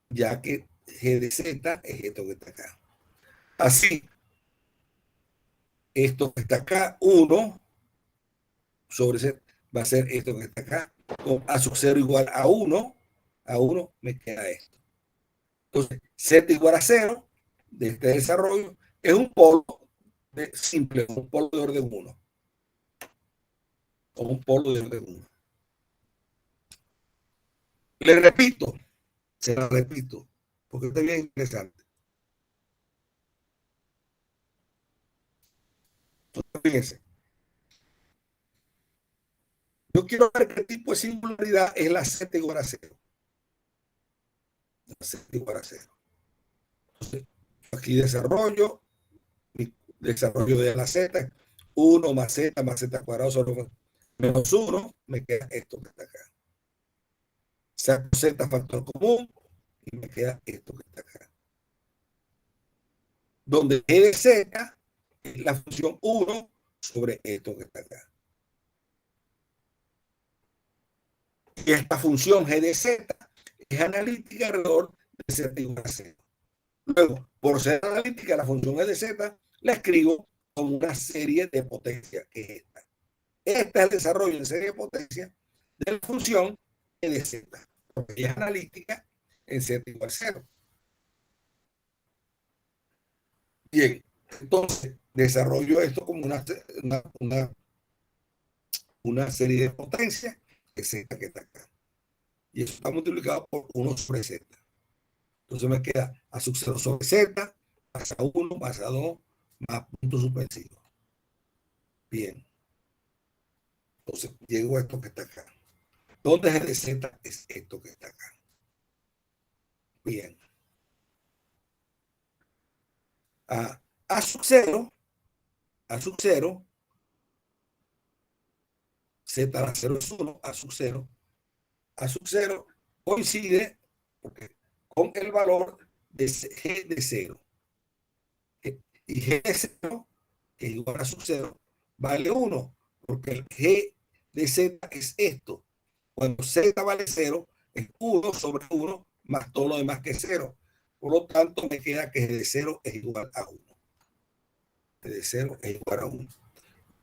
Ya que G de Z es esto que está acá. Así, esto que está acá, 1 sobre Z, va a ser esto que está acá, con A sub 0 igual a 1 me queda esto. Entonces, Z igual a 0 de este desarrollo es un polo simple, un polo de orden 1. O un polo de orden 1. Le repito, se la repito, porque está bien interesante. Entonces, fíjense, yo quiero ver qué tipo de singularidad es la Z igual a 0. La Z igual a 0. Entonces, aquí desarrollo de la Z, 1 más Z cuadrado sobre menos 1, me queda esto que está acá. Saco Z factor común y me queda esto que está acá. Donde G de Z es la función 1 sobre esto que está acá. Y esta función G de Z es analítica alrededor de Z igual a 0. Luego, por ser analítica, la función G de Z la escribo como una serie de potencias, que es esta. Este es el desarrollo en serie de potencia de la función G de Z, porque es analítica en Z igual a 0. Bien, entonces desarrollo esto como una serie de potencias de Z que está acá. Y eso está multiplicado por 1 sobre Z. Entonces me queda A sub 0 sobre Z, más A1, más A2, más punto suspensivo. Bien. Entonces llego a esto que está acá. ¿Dónde es G de Z? Es esto que está acá. Bien. A sub 0, A sub 0, Z a la 0 es 1, A sub 0. A sub 0 coincide con el valor de G de 0. Y G de 0, que es igual a sub 0, vale 1, porque el G de Z es esto. Cuando Z vale 0, es 1 sobre 1 más todo lo demás que es 0. Por lo tanto, me queda que G de 0 es igual a 1. G de 0 es igual a 1.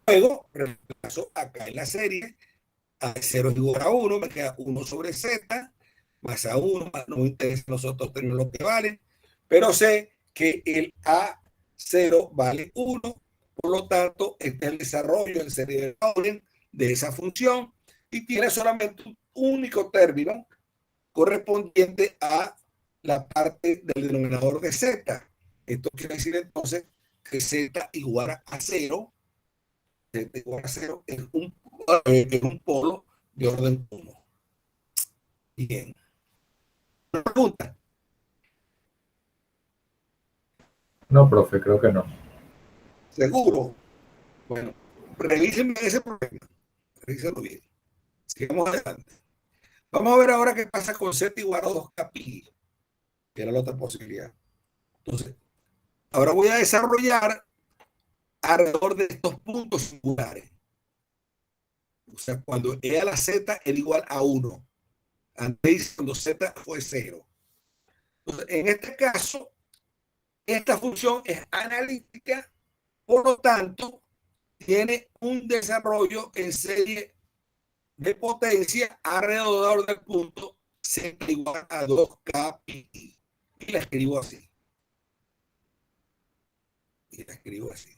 Luego, reemplazo acá en la serie. A de 0 es igual a 1, me queda 1 sobre Z, más A1, más, no me interesa los otros términos lo que valen, pero sé que el A0 vale 1, por lo tanto, este es el desarrollo en serie de Laurent de esa función y tiene solamente un único término correspondiente a la parte del denominador de Z. Esto quiere decir entonces que Z igual a 0, Z igual a 0 es un polo de orden 1. Bien. Pregunta. No, profe, creo que no. ¿Seguro? Bueno, revísenme ese problema. Revísenlo bien. Sigamos adelante. Vamos a ver ahora qué pasa con Z igual a 2K pi, que era la otra posibilidad. Entonces, ahora voy a desarrollar alrededor de estos puntos singulares. O sea, cuando E a la Z era igual a 1. Antes, cuando Z fue 0. Entonces, en este caso, esta función es analítica, por lo tanto, tiene un desarrollo en serie de potencia alrededor del punto Z igual a 2K pi. Y la escribo así. Y la escribo así.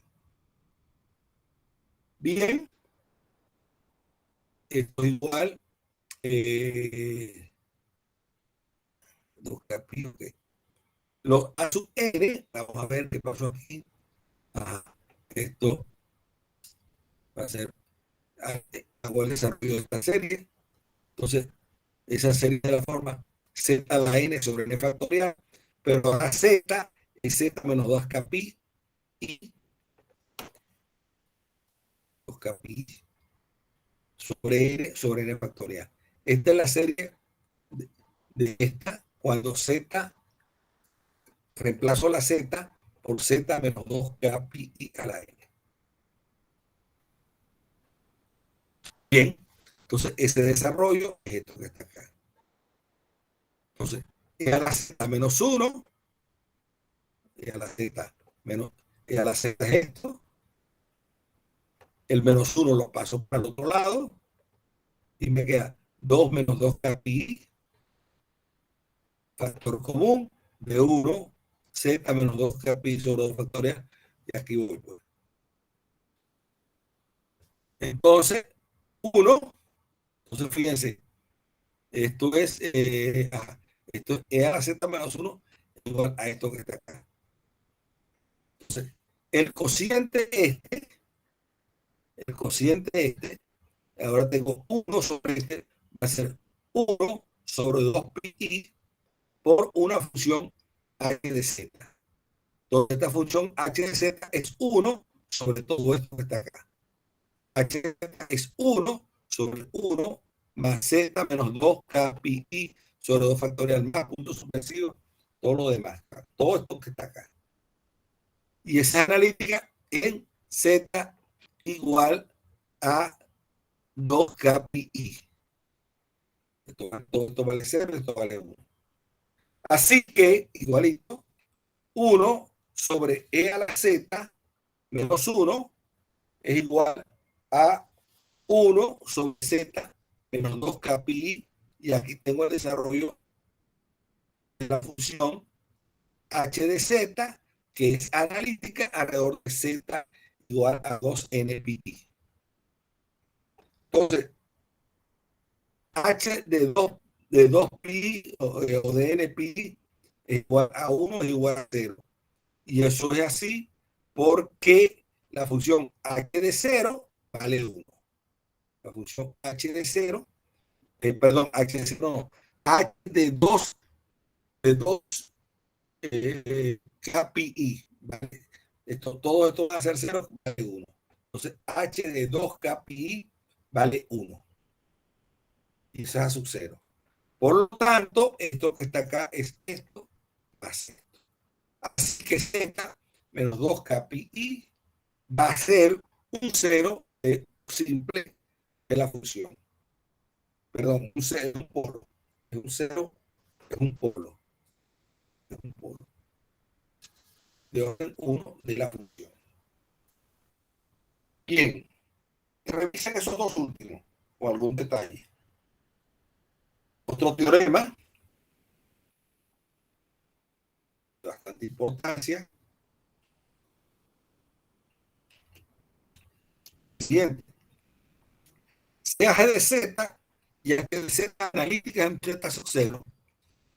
Bien. Esto es igual 2K pi, ok. Los A sub n, vamos a ver qué pasó aquí. Ajá. Esto va a ser, hago el desarrollo de esta serie. Entonces, esa serie de la forma Z a la n sobre n factorial, pero ahora Z es Z menos 2K pi y 2K pi sobre n factorial. Esta es la serie de esta cuando Z, reemplazo la Z por Z menos 2K pi a la n. Bien, entonces ese desarrollo es esto que está acá. Entonces, E a la Z menos 1, E a la Z menos, E a la Z es esto. El menos 1 lo paso para el otro lado y me queda 2 menos 2K pi, factor común de 1, Z menos 2K pi sobre 2 factorial, y aquí voy. Pues. Entonces, 1, entonces fíjense, esto es, esto es E a la Z menos 1 igual a esto que está acá. Entonces, el cociente ahora tengo 1 sobre este, va a ser 1 sobre 2 pi por una función h de z. Entonces, esta función h de z es 1 sobre todo esto que está acá. H de z es 1 sobre 1 más z menos 2k pi sobre 2 factorial más puntos suspensivos, todo lo demás. Todo esto que está acá. Y esa analítica en z igual a 2K pi. Esto vale 0, esto vale 1. Así que, igualito, 1 sobre E a la Z menos 1 es igual a 1 sobre Z menos 2K pi. Y aquí tengo el desarrollo de la función h de z, que es analítica alrededor de z igual a 2n pi. Entonces, h de 2 pi o de n pi es igual a 1 es igual a 0. Y eso es así porque la función h de 0 vale 1. La función h de 0, perdón, h de 0 no, h de 2 KPI, ¿vale? Todo esto va a ser 0, vale 1. Entonces, h de 2 KPI vale 1. Y eso es a sub 0. Por lo tanto, esto que está acá es esto, más esto. Así que z menos 2 KPI va a ser un 0 simple de la función. Perdón, un 0 es un polo. Es un 0, es un polo. Es un polo. De orden 1 de la función. Bien, revisen esos dos últimos o algún detalle. Otro teorema de bastante importancia. Siguiente. Sea G de Z y H de Z analítica en Z sub 0.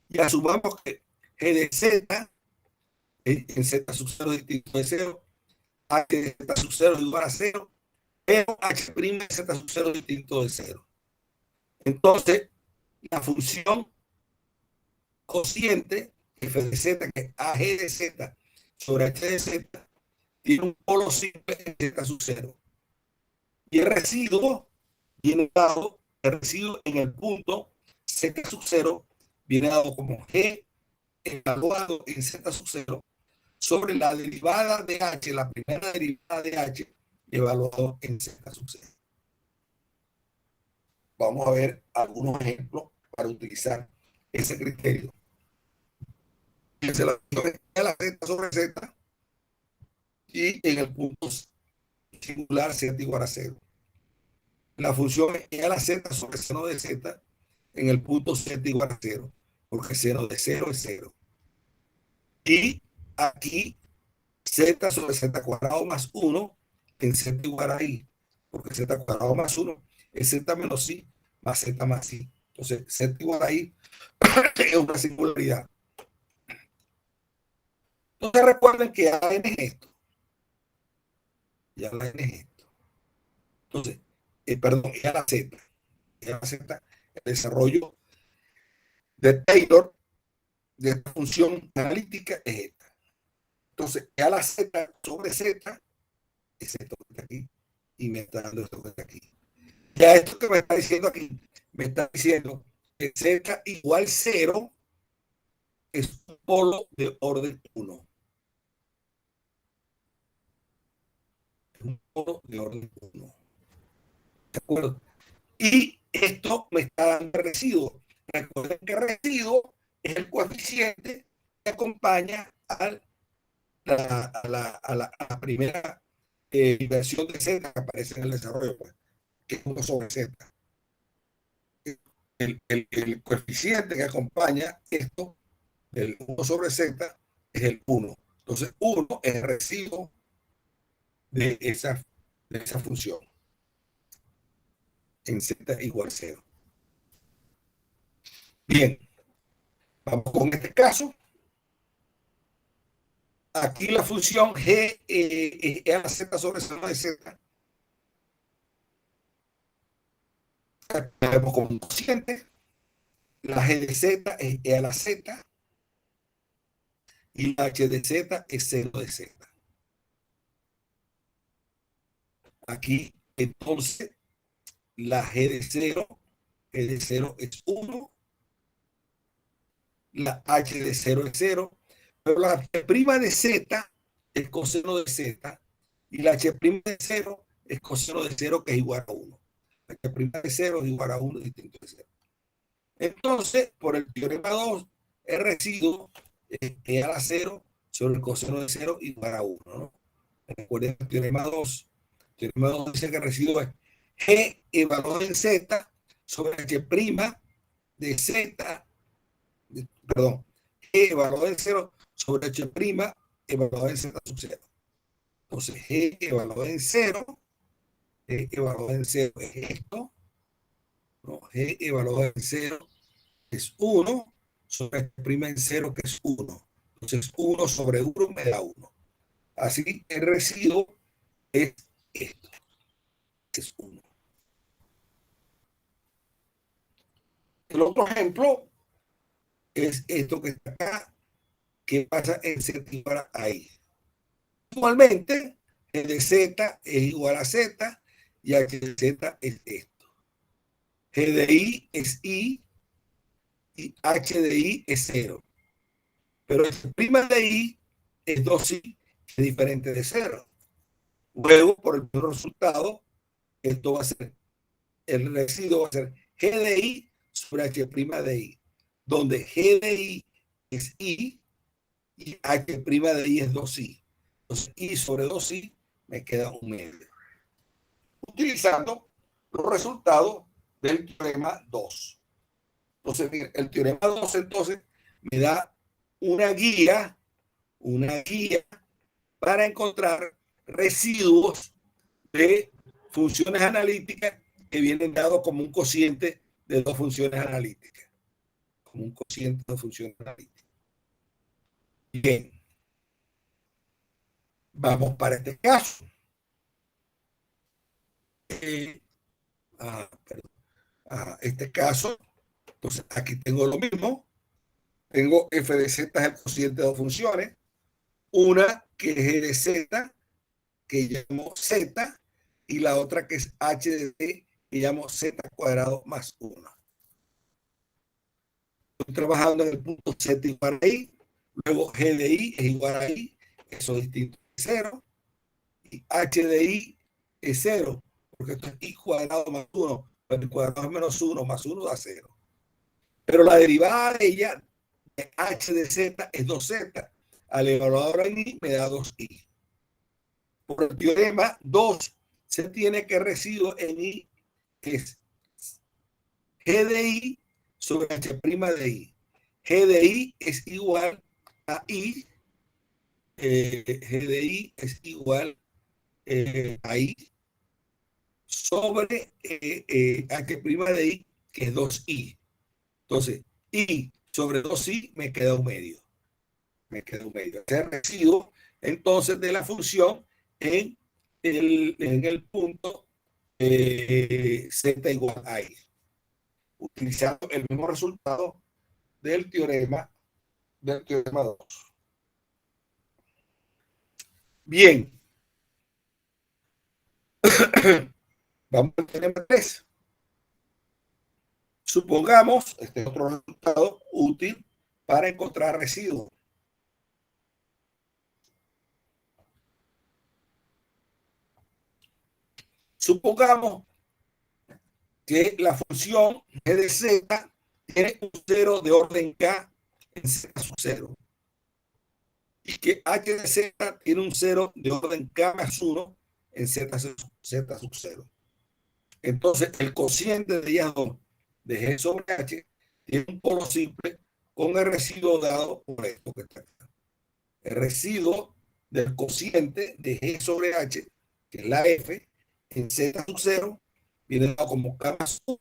Y asumamos que G de Z en Z sub 0 distinto de 0, H de Z sub 0 igual a 0, pero H' de Z sub 0 distinto de 0. Entonces, la función cociente f de z, que es AG de z sobre H de z, tiene un polo simple en Z sub 0. Y el residuo viene dado, el residuo en el punto Z sub 0 viene dado como G evaluado en Z sub 0 sobre la derivada de H, la primera derivada de H evaluado en Z sub 0. Vamos a ver algunos ejemplos para utilizar ese criterio. Se la Z sobre Z y en el punto singular Z igual a 0. La función es a la Z sobre seno de Z en el punto Z igual a 0, porque seno de 0 es 0. Y aquí Z sobre Z cuadrado más 1 en Z igual a I, porque Z cuadrado más 1 es Z menos I más Z más I. Entonces, Z igual a I es una singularidad. Entonces, recuerden que A n es esto. Y A la n es esto. Entonces, perdón, y a la Z. Y a la Z, el desarrollo de Taylor de esta función analítica es esta. Entonces, a la Z sobre Z es esto que está aquí. Y me está dando esto que está aquí. Ya esto que me está diciendo aquí, me está diciendo que Z igual 0 es un polo de orden 1. Es un polo de orden 1. ¿De acuerdo? Y esto me está dando el residuo. Recuerden que el residuo es el coeficiente que acompaña a la primera versión de Z que aparece en el desarrollo, pues, que es 1 sobre Z. El coeficiente que acompaña esto del 1 sobre Z es el 1. Entonces, 1 es el residuo de esa función en Z igual 0. Bien, vamos con este caso. Aquí la función G es a la Z sobre seno de Z. Tenemos como un cociente. La G de Z es E a la Z. Y la H de Z es 0 de Z. Aquí, entonces, la G de 0 es 1. La H de 0 es 0. Pero la H' de Z es coseno de Z. Y la H' de 0 es coseno de 0, que es igual a 1. La H' de 0 es igual a 1 distinto de 0. Entonces, por el teorema 2, el residuo es a la 0 sobre el coseno de 0 igual a 1, ¿no? Recuerden el teorema 2. El teorema 2 dice que el residuo es G evaluado en Z sobre H' de Z, perdón, G evaluado en 0 sobre H' evaluado en Z sub 0. Entonces, G evaluado en 0, evaluado en 0 es esto, ¿no? G evaluado en 0 es 1, sobre h' en 0, que es 1. Entonces 1 sobre 1 me da 1. Así el residuo es esto, es 1. El otro ejemplo es esto que está acá, que pasa en z igual a i. Igualmente, G de Z es igual a Z y H de Z es esto. G de I es I y H de I es 0. Pero el prima de I es 2I, que es diferente de 0. Luego, por el mismo resultado, esto va a ser, el residuo va a ser G de I sobre H' de I, donde G de I es I y H' de I es 2I. Entonces, I sobre 2I me queda un medio. Utilizando los resultados del teorema 2. Entonces, mira, el teorema 2 entonces me da una guía para encontrar residuos de funciones analíticas que vienen dados como un cociente de dos funciones analíticas. Como un cociente de funciones analíticas. Bien. Vamos para este caso. Este caso, entonces aquí tengo lo mismo. Tengo f de z es el cociente de dos funciones. Una que es g de z, que llamo z, y la otra que es h de t, que llamo z cuadrado más 1. Estoy trabajando en el punto z igual a i, luego g de i es igual a i, eso es distinto de 0, y h de i es 0, porque esto es i cuadrado más 1, pero el cuadrado es menos 1, más 1 da 0. Pero la derivada de ella, de h de z, es 2z. Al evaluador en i me da 2i. Por el teorema 2 se tiene que residuo en i es g de i sobre h' de i. G de i es igual a i, g de i es igual a i sobre h' de i, que es 2i. Entonces, i sobre 2i me queda un medio. Ese residuo, entonces, de la función en el punto z igual a i, utilizando el mismo resultado del teorema 2. Bien. Vamos al teorema 3. Supongamos, este es otro resultado útil para encontrar residuos. Supongamos que la función g de z tiene un 0 de orden k en z sub 0 y que h de z tiene un 0 de orden k más 1 en z sub 0. Entonces, el cociente de ellas dos de g sobre h tiene un polo simple con el residuo dado por esto que está acá. El residuo del cociente de g sobre h, que es la f, en z sub 0, viene dado como k más 1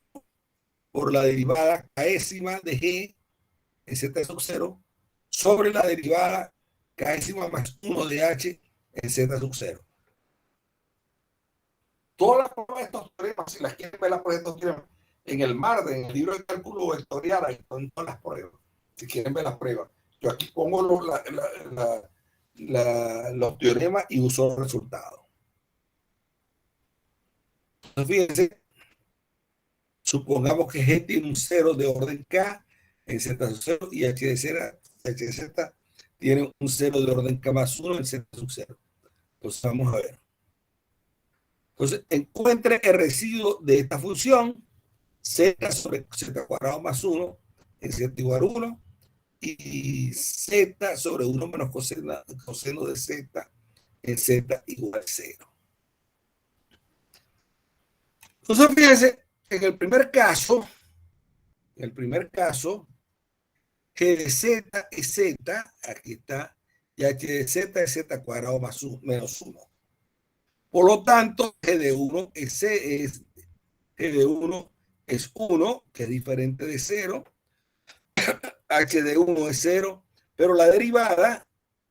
por la derivada késima de g en z sub 0 sobre la derivada késima más 1 de h en z sub 0. Todas las pruebas de estos teoremas, si las quieren ver las pruebas de estos teoremas, en el MARD, en el libro de cálculo vectorial, ahí están todas las pruebas. Si quieren ver las pruebas, yo aquí pongo los teoremas y uso los resultados. Entonces, fíjense, supongamos que G tiene un 0 de orden K en Z sub 0 y H de Z tiene un 0 de orden K más 1 en Z sub 0. Entonces, vamos a ver. Entonces, encuentre el residuo de esta función Z sobre Z cuadrado más 1 en Z igual a 1 y Z sobre 1 menos coseno de Z en Z igual a 0. Entonces, fíjense, en el primer caso, G de Z es Z, aquí está, y H de Z es Z cuadrado más 1, menos 1. Por lo tanto, G de 1 es 1, que es diferente de 0, h de 1 es 0, pero la derivada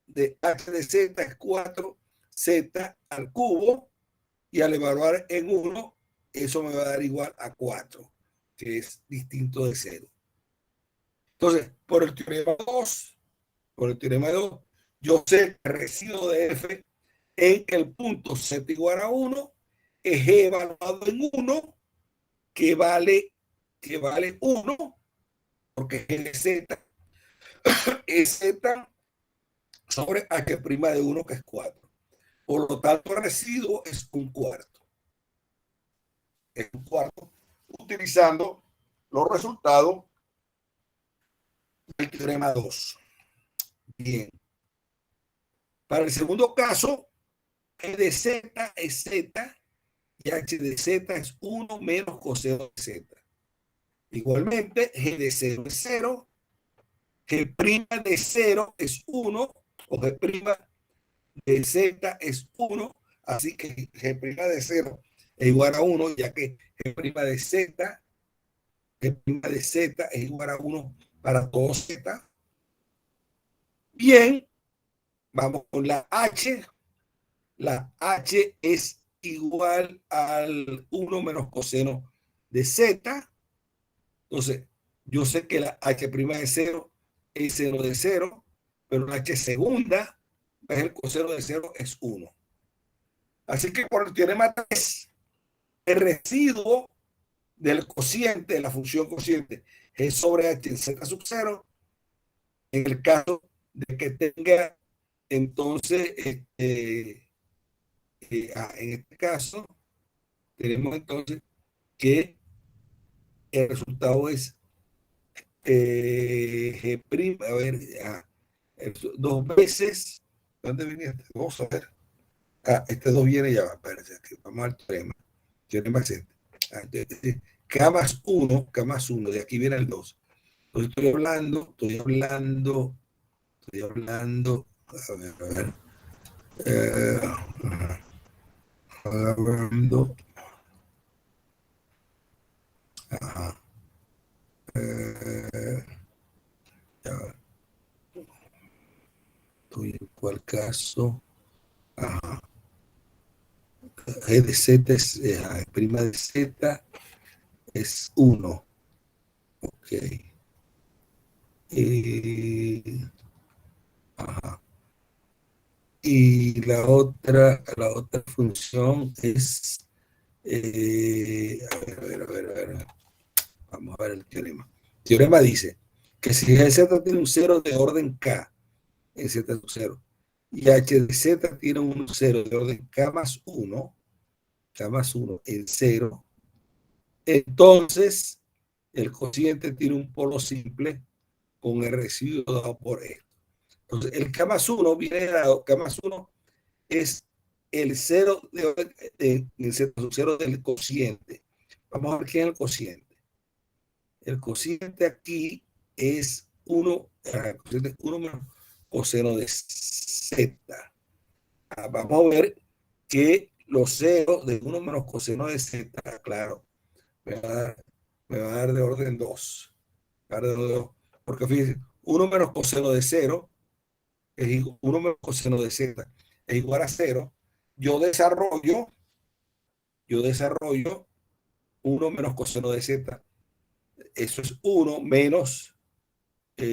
de h de z es 4z al cubo, y al evaluar en 1, eso me va a dar igual a 4, que es distinto de 0. Entonces, por el teorema 2, yo sé que el residuo de f en el punto z igual a 1 es evaluado en 1, que vale 1, porque G de Z es Z sobre H' de 1, que es 4. Por lo tanto, el residuo es un cuarto. Es un cuarto, utilizando los resultados del teorema 2. Bien. Para el segundo caso, G de Z es Z y H de Z es 1 menos coseno de Z. Igualmente, G de 0 es 0, G' de 0 es 1, o G' de Z es 1, así que G' de 0 es igual a 1, ya que G' de Z es igual a 1 para todo Z. Bien, vamos con la H. La H es igual al 1 menos coseno de Z. Entonces, yo sé que la H' de 0 es 0 de 0, pero la H segunda, es el coseno de 0, es 1. Así que por el teorema 3, el residuo del cociente, de la función cociente, es sobre H en Z sub 0, en el caso de que tenga, entonces, en este caso, tenemos entonces que el resultado es G', a ver, dos veces, ¿dónde venía este? Vamos a ver. Este 2 viene ya, espérense, vamos al teorema Z. K más 1, de aquí viene el 2. Entonces estoy hablando, a ver, hablando, ajá, ya, estoy en cuál caso, ajá, G de Z es, prima de Z es 1, ok, ajá. Y la otra función es, a ver, vamos a ver el teorema. El teorema dice que si G de Z tiene un 0 de orden K en Z sub 0 y H de Z tiene un 0 de orden K más 1 en 0, entonces el cociente tiene un polo simple con el residuo dado por esto. Entonces, el K más 1 viene dado, K más 1 es el 0 de Z sub 0 del cociente. Vamos a ver qué es el cociente. El cociente aquí es 1 menos coseno de Z. Vamos a ver que los ceros de 1 menos coseno de Z, claro, me va a dar de orden 2. Porque fíjense, 1 menos coseno de 0 es 1 menos coseno de Z es igual a 0. Yo desarrollo 1 menos coseno de Z. Eso es 1 menos, no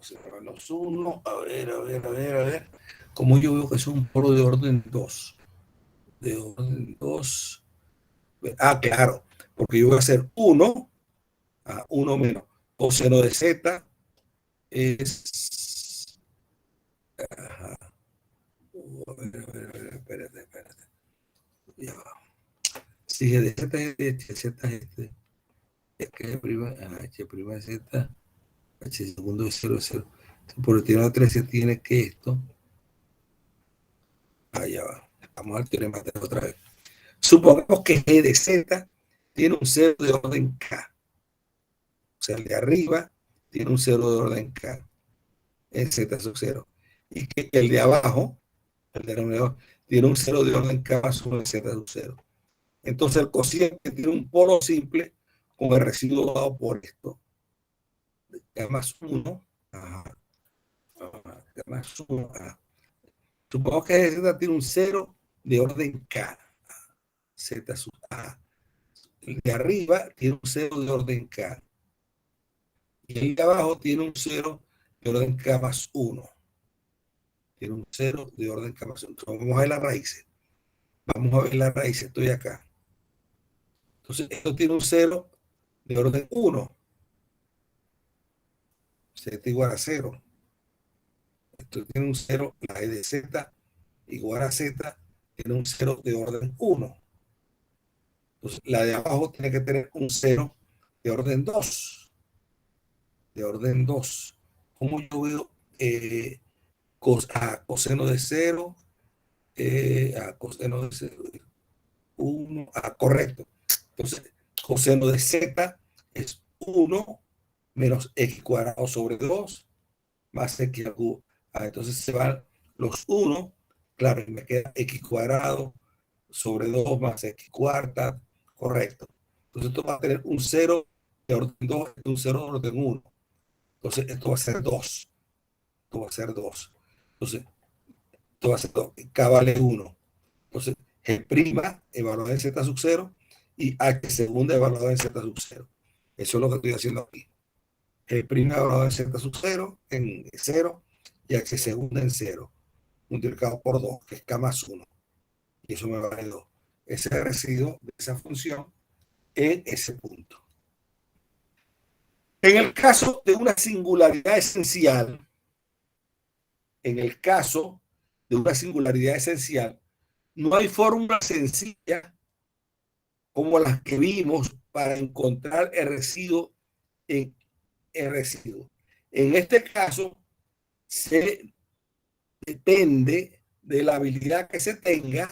se van los 1. A ver. Como yo veo que es un polo de orden 2. De orden 2. Claro, porque yo voy a hacer 1 menos coseno de Z es. Ajá. A ver, espérate. Ya va. Si de Z es este, es que H' de Z, H segundo es 0. Por el teorema 13 tiene que esto. Ya va. Vamos al teorema 3 otra vez. Supongamos que G de Z tiene un 0 de orden K. O sea, el de arriba tiene un 0 de orden K en Z sub 0. Y que el de abajo, el de abajo, tiene un 0 de orden K más 1 en Z sub 0. Entonces el cociente tiene un polo simple con el residuo dado por esto. K más 1. K más 1. Supongamos que Z tiene un 0 de orden K. Z sub A. El de arriba tiene un 0 de orden K. Y el de abajo tiene un 0 de orden K más 1. Tiene un 0 de orden K más 1. Entonces, vamos a ver las raíces. Vamos a ver las raíces. Estoy acá. Entonces, esto tiene un 0 de orden 1. Z igual a 0. Esto tiene un 0, la E de Z igual a Z tiene un 0 de orden 1. Entonces, la de abajo tiene que tener un 0 de orden 2. De orden 2. ¿Cómo yo veo a coseno de 0? A coseno de 0. 1. Correcto. Entonces, coseno de Z es 1 menos X cuadrado sobre 2 más X al cubo. Entonces se van los 1. Claro, y me queda X cuadrado sobre 2 más X cuarta. Correcto. Entonces esto va a tener un 0 de orden 2 y un 0 de orden 1. Entonces esto va a ser 2. Esto va a ser 2. Entonces, esto va a ser 2. K vale 1. Entonces, G' evaluado en Z sub 0 y H segunda evaluado en Z sub 0. Eso es lo que estoy haciendo aquí. G' evaluado en Z sub 0 en 0 y H segunda en 0. Multiplicado por 2, que es K más 1. Y eso me vale 2. Ese es el residuo de esa función en ese punto. En el caso de una singularidad esencial, no hay fórmula sencilla como las que vimos para encontrar el residuo en el residuo. En este caso, se depende de la habilidad que se tenga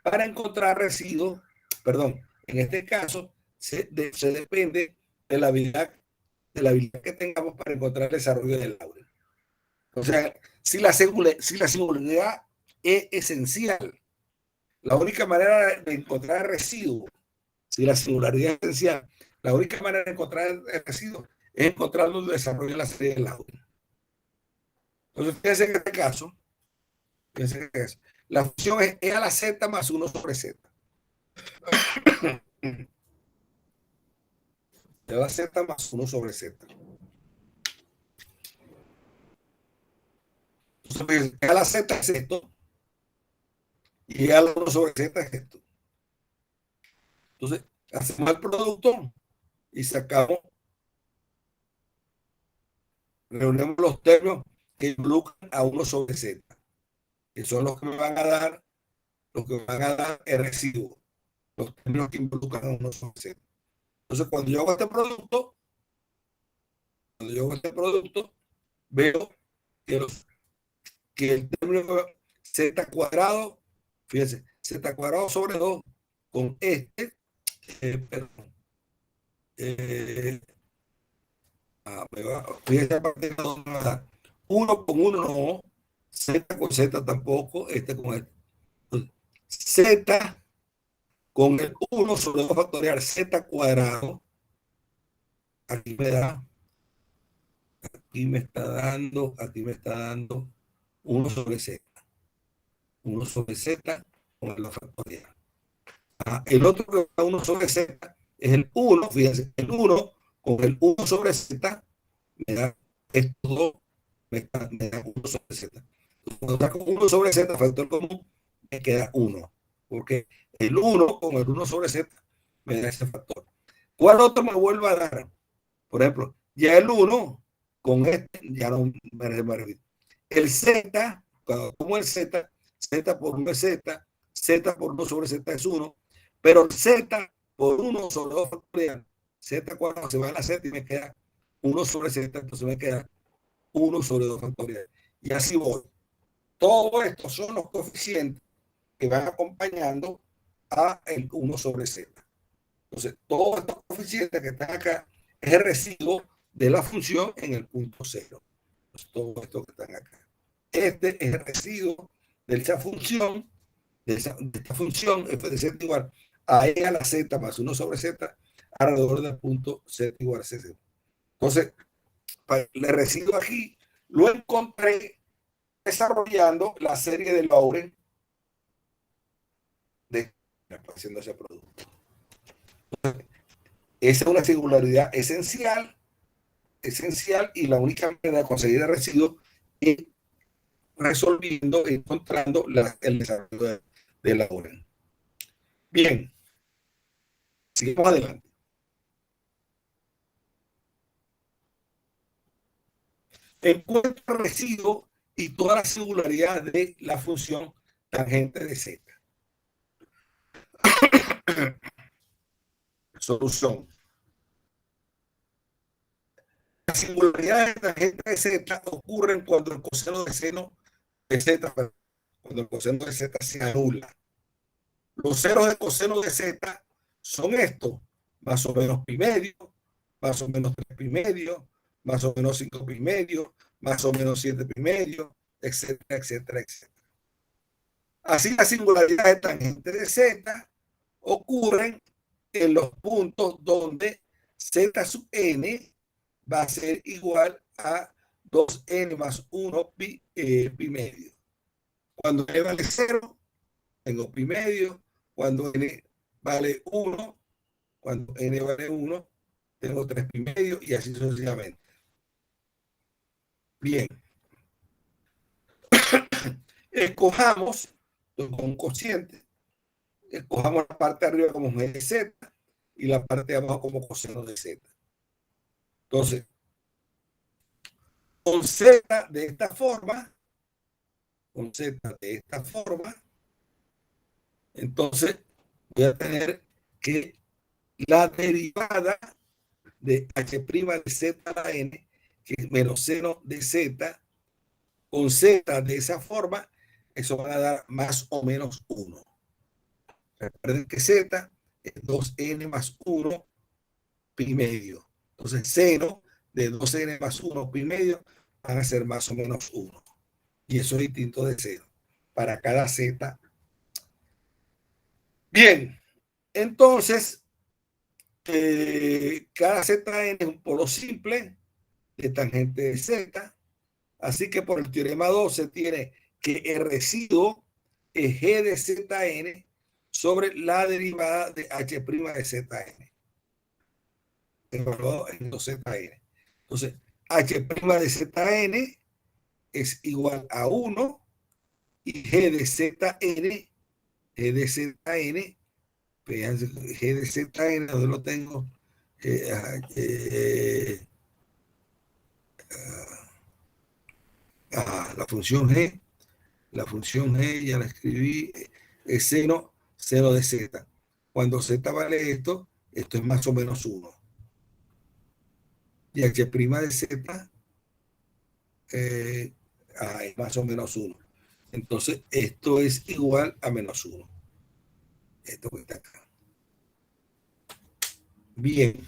para encontrar residuos. Perdón, en este caso, se depende de la habilidad que tengamos para encontrar el desarrollo del Laurel. O sea, si la singularidad es esencial, la única manera de encontrar el residuo, si la singularidad es esencial, la única manera de encontrar el residuo es encontrarlo en el desarrollo de la serie de Laurel. Entonces, fíjense que en este caso, la función es E a la Z más 1 sobre Z. E a la Z más 1 sobre Z. Entonces, E a la Z es esto. Y E a la 1 sobre Z es esto. Entonces, hacemos el producto y sacamos, reunimos los términos que involucran a 1 sobre Z, que son los que me van a dar, el residuo, los términos que involucran a 1 sobre Z. Entonces, cuando yo hago este producto, veo que el término Z cuadrado, fíjense, Z cuadrado sobre 2 con perdón, fíjense a partir de 2 me va a dar 1 con 1 no, Z con Z tampoco, con este. Z con el 1 sobre 2 factorial Z cuadrado, aquí me está dando 1 sobre Z. 1 sobre Z con el 2 factorial. El otro que da 1 sobre Z es el 1, fíjense, el 1 con el 1 sobre Z me da estos dos, me da 1 sobre Z. Cuando está con 1 sobre Z, factor común, me queda 1. Porque el 1 con el 1 sobre Z me da ese factor. ¿Cuál otro me vuelve a dar? Por ejemplo, ya el 1 con este, ya no me repito. El Z, cuando tomo el Z, Z por 1 es Z, Z por 1 sobre Z es 1, pero Z por 1 sobre 2 factorial, Z cuadrado se va a la Z y me queda 1 sobre Z, entonces me queda 1 sobre 2 factorial. Y así voy. Todo esto son los coeficientes que van acompañando a el 1 sobre Z. Entonces, todos estos coeficientes que están acá es el residuo de la función en el punto 0. Entonces, todo esto que están acá. Este es el residuo de esa función, de esta función f de z igual a e a la z más 1 sobre z alrededor del punto Z igual a C0. Entonces, el residuo aquí lo encontré desarrollando la serie de Lorentz de haciendo ese producto. Esa es una singularidad esencial y la única manera de conseguir el residuo es resolviendo, encontrando el desarrollo de Lorentz. Bien, sigamos adelante. Encuentra el residuo y toda la singularidad de la función tangente de Z. Solución. Las singularidades de tangente de Z ocurren cuando el coseno de seno de Z, cuando el coseno de Z se anula. Los ceros de coseno de Z son estos, más o menos pi medio, más o menos 3 pi medio, más o menos 5 pi medio, más o menos 7 pi medio, etcétera, etcétera, etcétera. Así las singularidades de tangente de Z ocurren en los puntos donde Z sub n va a ser igual a 2n más 1 pi medio. Cuando n vale 0, tengo pi medio. Cuando n vale 1, cuando n vale 1, tengo 3 pi medio y así sucesivamente. Bien. Escojamos con un cociente. Escojamos la parte de arriba como g de z y la parte de abajo como coseno de z. Entonces, con z de esta forma, entonces voy a tener que la derivada de h' de z a la n, que es menos seno de z, con z de esa forma, eso va a dar más o menos 1. Recuerden que z es 2n más 1 pi medio. Entonces, seno de 2n más 1 pi medio van a ser más o menos 1. Y eso es distinto de 0 para cada z. Bien, entonces, cada zn es un polo simple de tangente de z. Así que por el teorema 2 se tiene que el residuo es g de zn sobre la derivada de h' de zn. Evaluado en 2zn. Entonces, h' de zn es igual a 1 y g de zn, fíjense, g de zn, donde lo tengo, la función g ya la escribí, es seno de z. Cuando z vale esto es más o menos 1. Y h' de z es más o menos 1. Entonces, esto es igual a menos 1. Esto que está acá. Bien.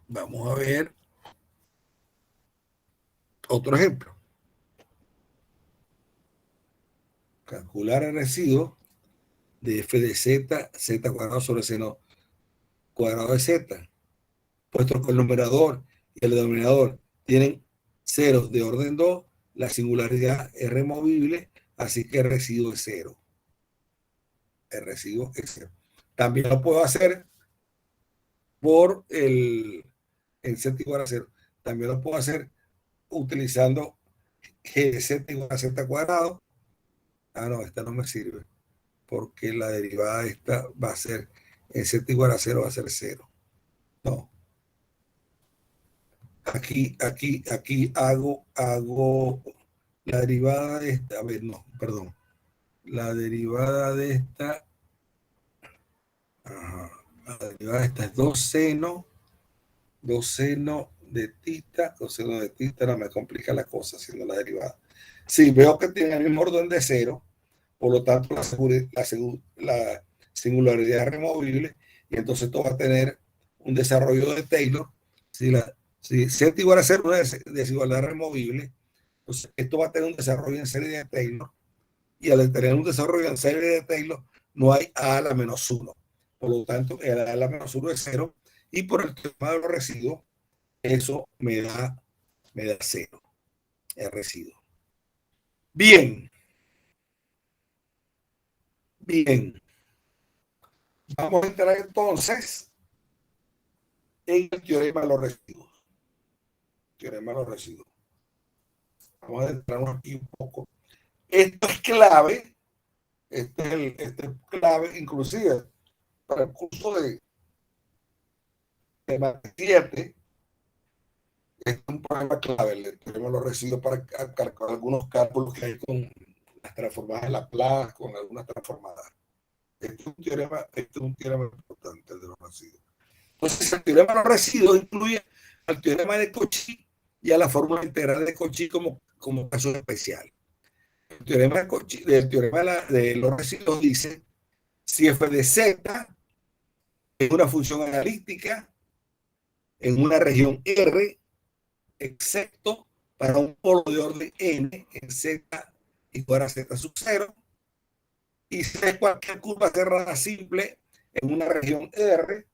Vamos a ver otro ejemplo. Calcular el residuo de f de z, z cuadrado sobre seno cuadrado de z. Puesto que el numerador y el denominador tienen ceros de orden 2, la singularidad es removible, así que el residuo es 0. El residuo es 0. También lo puedo hacer por el z igual a 0. También lo puedo hacer utilizando g de z igual a z cuadrado. No, esta no me sirve, porque la derivada de esta va a ser, en z igual a 0 va a ser 0. No. Aquí hago la derivada de esta, a ver, no, perdón. La derivada de esta, la derivada de esta es 2 seno de tita, coseno de tita, no me complica la cosa haciendo la derivada. Sí, veo que tiene el mismo orden de 0, por lo tanto la singularidad es removible, y entonces esto va a tener un desarrollo de Taylor. Si z igual a 0 es una desigualdad removible, entonces esto va a tener un desarrollo en serie de Taylor, y al tener un desarrollo en serie de Taylor no hay a la menos 1. por lo tanto, el a la menos 1 es 0, y por el teorema de los residuos, eso me da 0, el residuo. Bien. Bien. Vamos a entrar entonces en el teorema de los residuos. Teorema de los residuos. Vamos a adentrarnos aquí un poco. Esto es clave. Este es clave, inclusive, para el curso de Mate 7. Este es un problema clave, el teorema de los residuos, para calcular algunos cálculos que hay con las transformadas de Laplace, con algunas transformadas. Este es un teorema importante, el de los residuos. Entonces, el teorema de los residuos incluye al teorema de Cauchy y a la fórmula integral de Cauchy como caso especial. El teorema de Cauchy, del teorema de los residuos dice si f de z es una función analítica en una región R, excepto para un polo de orden n en z igual a z sub 0, y si es cualquier curva cerrada simple en una región R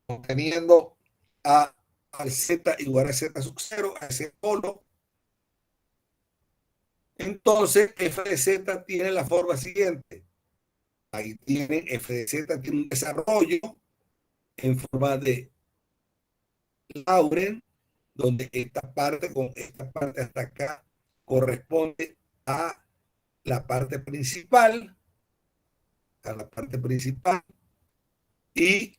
conteniendo al z igual a z sub 0, a ese polo, entonces f de z tiene la forma siguiente. Ahí tiene f de z, tiene un desarrollo en forma de Laurent, donde esta parte con esta parte hasta acá corresponde a la parte principal, y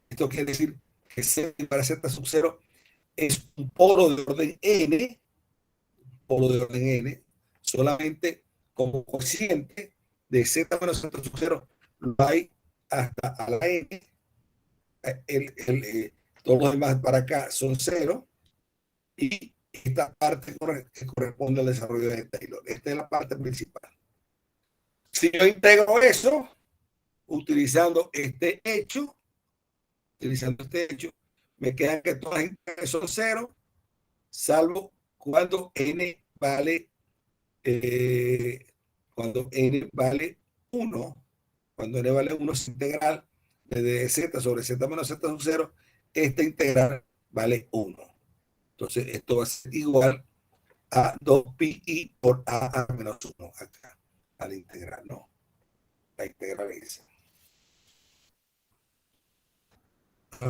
esto quiere decir que z igual a z sub 0 es un polo de orden n, solamente como cociente de z menos z sub 0 lo hay hasta a la n, todos los demás para acá son 0, y esta parte que corresponde al desarrollo de Taylor. Esta es la parte principal. Si yo integro eso, utilizando este hecho, me quedan que todas las integrales son 0, salvo cuando n vale 1. Cuando n vale 1 es integral de z sobre z menos z sub 0, esta integral vale 1. Entonces esto va a ser igual a 2pi por a menos 1 acá, a la integral, ¿no? La integral es esa.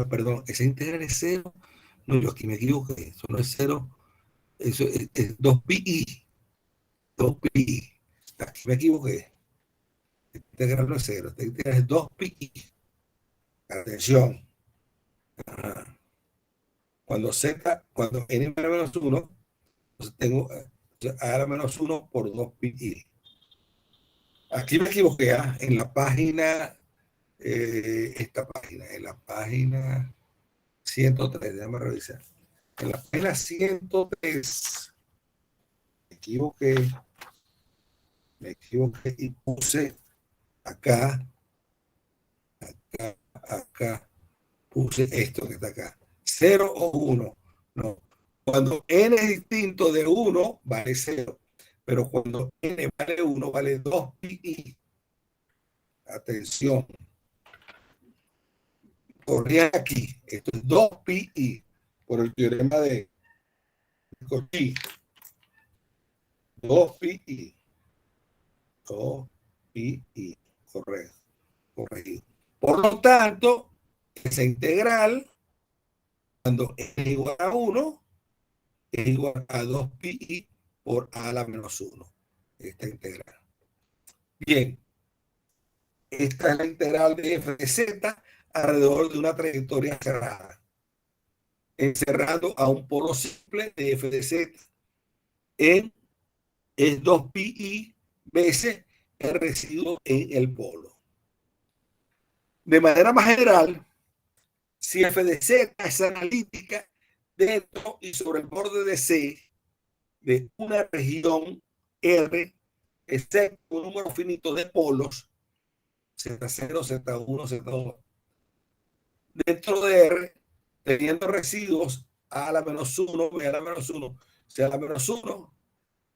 Perdón, esa integral es 0. No, yo aquí me equivoqué. Eso no es 0. Eso es 2pi. 2pi. Aquí me equivoqué. Esta integral no es 0. Esta integral es 2pi. Atención. Cuando n vale menos 1, entonces tengo a la menos 1 por 2pi. Aquí me equivoqué, en la página, esta página, en la página 103, déjame revisar. En la página 103 me equivoqué y puse acá, puse esto que está acá, 0 o 1. No, cuando n es distinto de 1, vale 0. Pero cuando n vale 1, vale 2pi. Atención. Corría aquí. Esto es 2pi por el teorema de Cauchy. 2pi. 2pi. Corregido. Por lo tanto, esa integral, cuando n igual a 1, es igual a 2pi por a la menos 1. Esta integral. Bien. Esta es la integral de f de z alrededor de una trayectoria cerrada, encerrando a un polo simple de f de z es 2pi veces el residuo en el polo. De manera más general, si f de z es analítica dentro y sobre el borde de C de una región R, excepto un número finito de polos, Z0, Z1, Z2, dentro de R, teniendo residuos a la menos 1, b a la menos 1, c a la menos 1,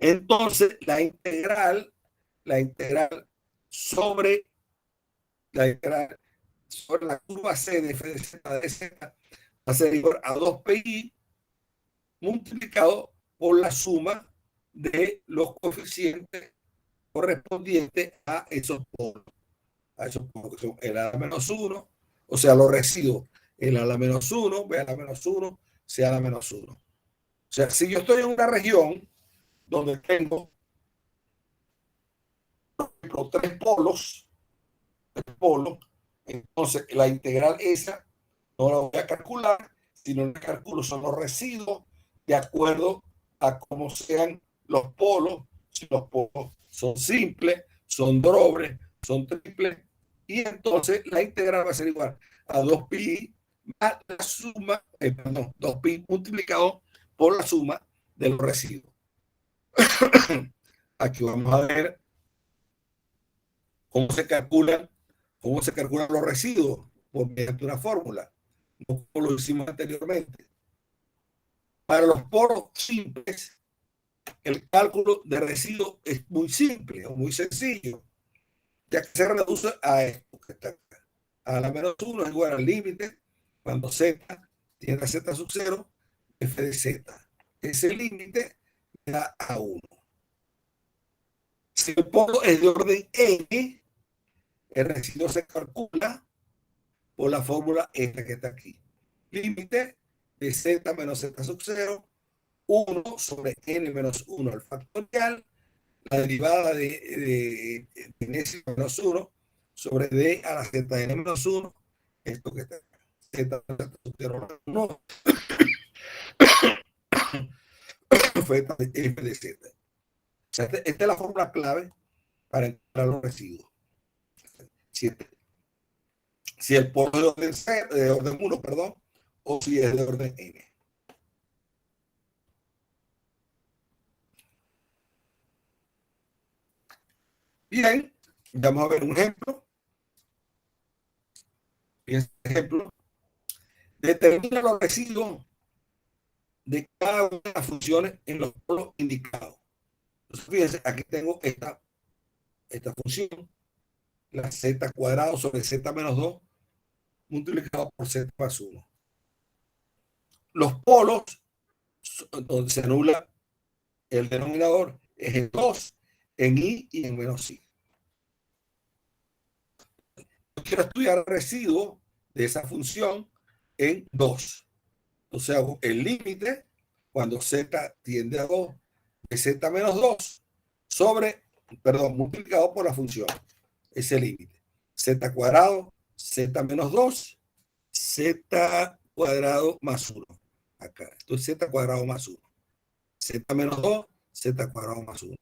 entonces la integral sobre la integral sobre la curva C de f de z de z va a ser igual a 2pi multiplicado por la suma de los coeficientes correspondientes a esos polos. A esos polos que son el a la menos 1, o sea, los residuos, el a la menos 1, b a la menos 1, c a la menos 1. O sea, si yo estoy en una región donde tengo tres polos, entonces la integral esa no la voy a calcular, sino la calculo son los residuos de acuerdo a cómo sean los polos, si los polos son simples, son dobles, son triples, y entonces la integral va a ser igual a 2pi más la suma, perdón, 2pi multiplicado por la suma de los residuos. Aquí vamos a ver cómo se calculan los residuos por mediante una fórmula, como lo hicimos anteriormente. Para los polos simples, el cálculo de residuos es muy simple o muy sencillo, ya que se reduce a esto que está acá. A la menos 1 es igual al límite cuando z tiende a z sub 0, f de z. Ese límite da a 1. Si el polo es de orden n, el residuo se calcula por la fórmula esta que está aquí. Límite de z menos z sub 0, 1 sobre n menos 1 al factorial, la derivada de n menos 1 sobre d a la z n menos 1, esto que está acá. Z sub 0 no. F de z. O sea, esta es la fórmula clave para encontrar los residuos. Si el polo es de orden 1, perdón, o si es de orden n. Bien, vamos a ver un ejemplo. Este ejemplo determina los residuos de cada una de las funciones en los polos indicados. Entonces, fíjense, aquí tengo esta función, la z cuadrado sobre z menos 2 multiplicado por z más 1. Los polos donde se anula el denominador es en 2, en i y en menos i. Yo quiero estudiar el residuo de esa función en 2. Entonces hago el límite cuando z tiende a 2 de z menos 2 sobre, perdón, multiplicado por la función. Ese límite. Z cuadrado, z menos 2, z cuadrado más 1. Acá. Entonces z cuadrado más 1. Z menos 2, z cuadrado más 1.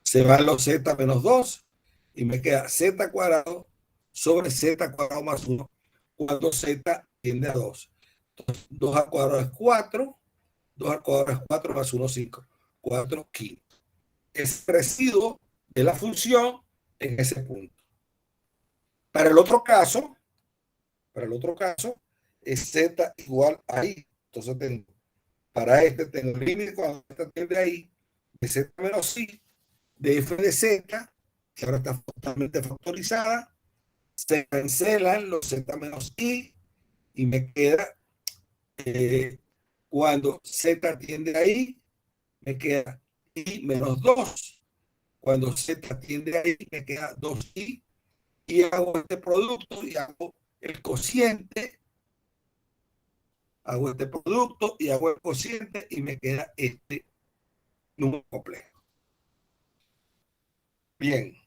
Se van los z menos 2 y me queda z cuadrado sobre z cuadrado más 1 cuando z tiende a 2. Entonces, 2 al cuadrado es 4, 2 al cuadrado es 4 más 1, 5, 4 quintos. Es residuo de la función en ese punto. Para el otro caso es z igual a i. Entonces tengo, para este tengo el límite cuando z tiende a i de z menos i de f de z, que ahora está totalmente factorizada. Se cancelan los z menos i y me queda cuando z tiende a i, me queda i menos 2. Cuando z tiende a i, me queda 2i. Y hago este producto y hago el cociente. Hago este producto y hago el cociente y me queda este número complejo. Bien.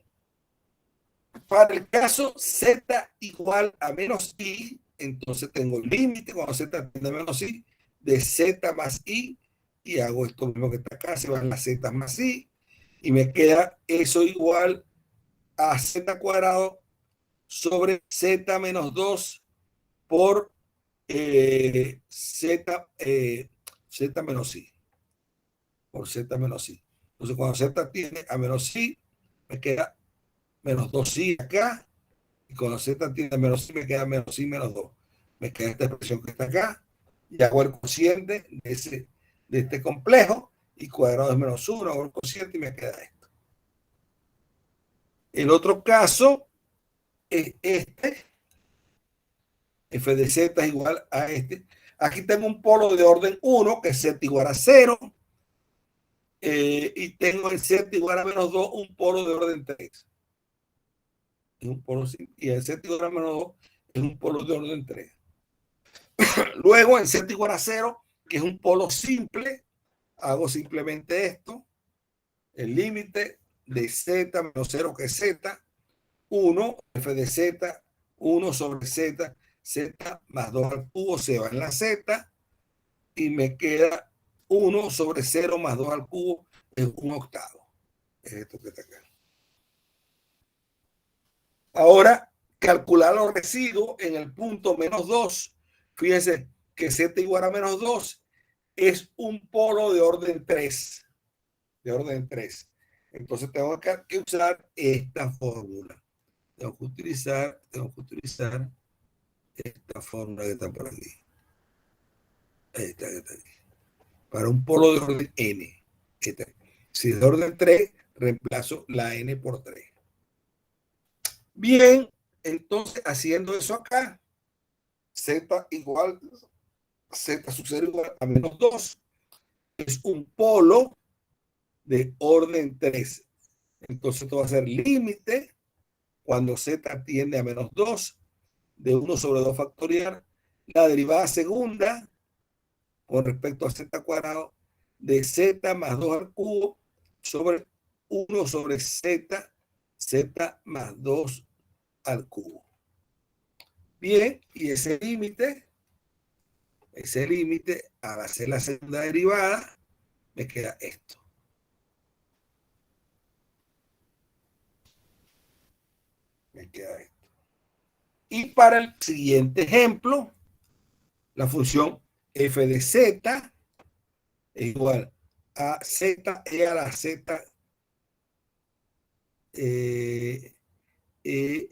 Para el caso z igual a menos i, entonces tengo el límite cuando z tiende a menos i de z más i y hago esto mismo que está acá, se van las z más i y me queda eso igual a z cuadrado sobre z menos 2 por z menos i. Por z menos i. Entonces cuando z tiende a menos i, me queda menos 2i acá. Y cuando z tiende a menos i, me queda menos i menos 2. Me queda esta expresión que está acá. Y hago el cociente de este complejo. Y cuadrado es menos 1. Hago el cociente y me queda esto. El otro caso este, f de z es igual a este. Aquí tengo un polo de orden 1, que es z igual a 0. Y tengo en z igual a menos 2 un polo de orden 3. Es un polo, y en z igual a menos 2 es un polo de orden 3. Luego en z igual a 0, que es un polo simple, hago simplemente esto. El límite de z menos 0, que es z, 1, f de z, 1 sobre z, z más 2 al cubo se va en la z, y me queda 1 sobre 0 más 2 al cubo, es un octavo. Es esto que está acá. Ahora, calcular los residuos en el punto menos 2. Fíjense que z igual a menos 2 es un polo de orden 3. De orden 3. Entonces tengo que usar esta fórmula. Tengo que utilizar esta fórmula que está por aquí. Esta que está aquí. Para un polo de orden n. Si es de orden 3, reemplazo la n por 3. Bien, entonces haciendo eso acá, z igual, z sub 0 igual a menos 2, es un polo de orden 3. Entonces esto va a ser límite cuando z tiende a menos 2 de 1 sobre 2 factorial, la derivada segunda con respecto a z cuadrado de z más 2 al cubo sobre 1 sobre z, z más 2 al cubo. Bien, y ese límite, al hacer la segunda derivada, me queda esto. Me queda esto. Y para el siguiente ejemplo, la función f de z es igual a z e a la z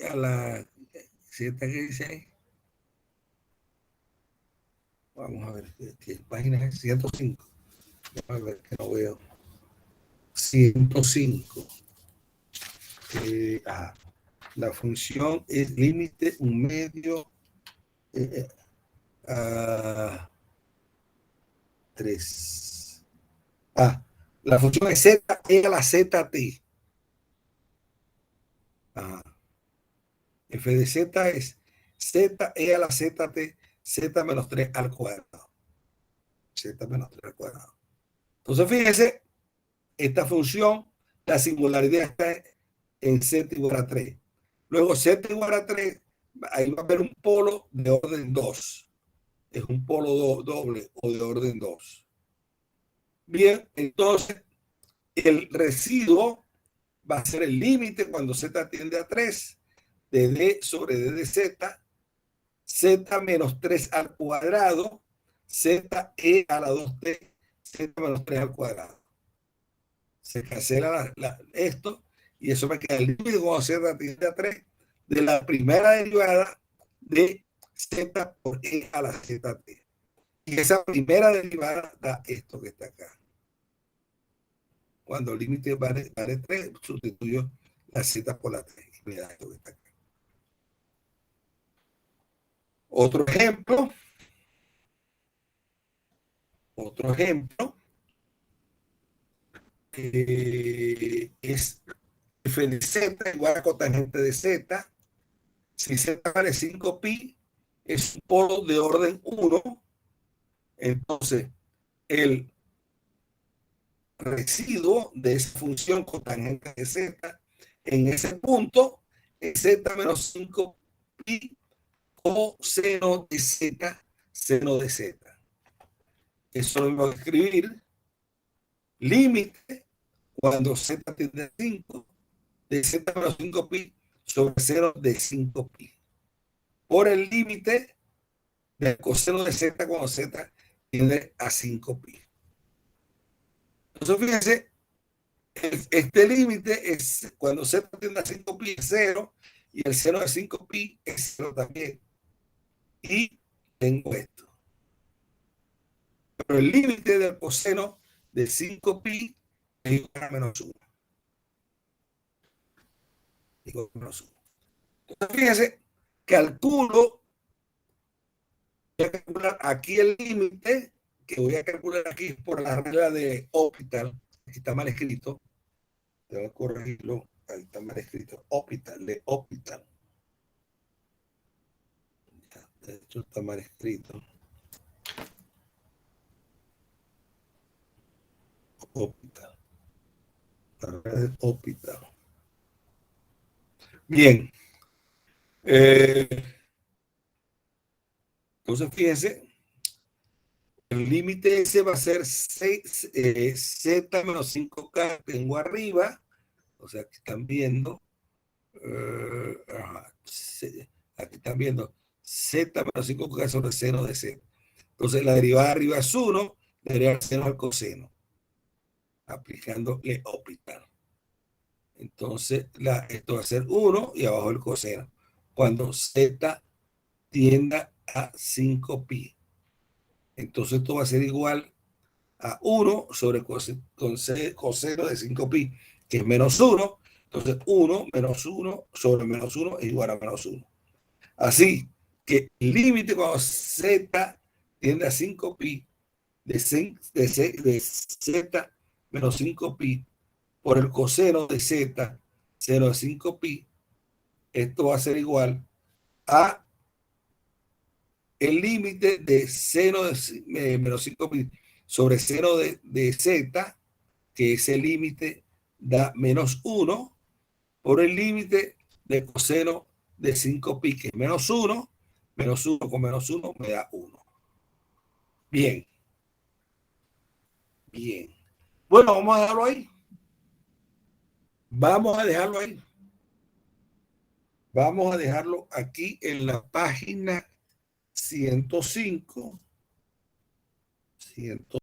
a la z que dice ahí. Vamos a ver, ¿qué página es? 105. Vamos a ver que no veo. 105. La función es límite un medio a 3. La función es z e a la z t. F de z es z e a la z t, z menos 3 al cuadrado. Z menos 3 al cuadrado. Entonces, fíjense, esta función, la singularidad está en z igual a 3. Luego, z igual a 3, ahí va a haber un polo de orden 2. Es un polo doble o de orden 2. Bien, entonces, el residuo va a ser el límite cuando z tiende a 3 de d sobre d de z, z menos 3 al cuadrado, z e a la 2t, z menos 3 al cuadrado. Se cancela esto y eso me queda el límite cuando z tiende a 3 de la primera derivada de z por e a la zt. Y esa primera derivada da esto que está acá. Cuando el límite vale 3, sustituyo la z por la 3 y me da esto que está acá. Otro ejemplo es f de z igual a cotangente de z. Si z vale 5pi, es un polo de orden 1. Entonces, el residuo de esa función cotangente de z en ese punto es z menos 5pi coseno de z, seno de z. Eso lo voy a escribir. Límite cuando z tiende a 5 de z menos 5pi sobre 0 de 5pi por el límite del coseno de z cuando z tiende a 5pi. Entonces, fíjense, este límite es cuando z tiende a 5pi es 0 y el seno de 5pi es 0 también. Y tengo esto. Pero el límite del coseno de 5pi es igual a menos 1. Igual a menos 1. Entonces, fíjense, calculo, voy a calcular aquí el límite, que voy a calcular aquí por la regla de Hospital, aquí está mal escrito, tengo que corregirlo, ahí está mal escrito, Hospital, de Hospital. De hecho, está mal escrito. Hospital. La regla de Hospital. Bien. Entonces, fíjense, el límite ese va a ser 6, Z menos 5K, tengo arriba, o sea, aquí están viendo, aquí están viendo Z menos 5K sobre seno de Z. Entonces, la derivada de arriba es 1, la derivada del seno al coseno, aplicando Le Hospital. Entonces, esto va a ser 1 y abajo el coseno, cuando Z tienda a 5pi. Entonces, esto va a ser igual a 1 sobre coseno de 5pi, que es menos 1. Entonces, 1 menos 1 sobre menos 1 es igual a menos 1. Así que el límite cuando z tiende a 5pi de z menos 5pi por el coseno de z, 0 de 5pi, esto va a ser igual a el límite de seno de menos 5pi sobre seno de z, que ese límite da menos 1, por el límite de coseno de 5pi, que es menos 1, menos 1 con menos 1 me da 1. Bien. Bien. Bueno, vamos a dejarlo ahí. Vamos a dejarlo ahí. Vamos a dejarlo aquí en la página 105.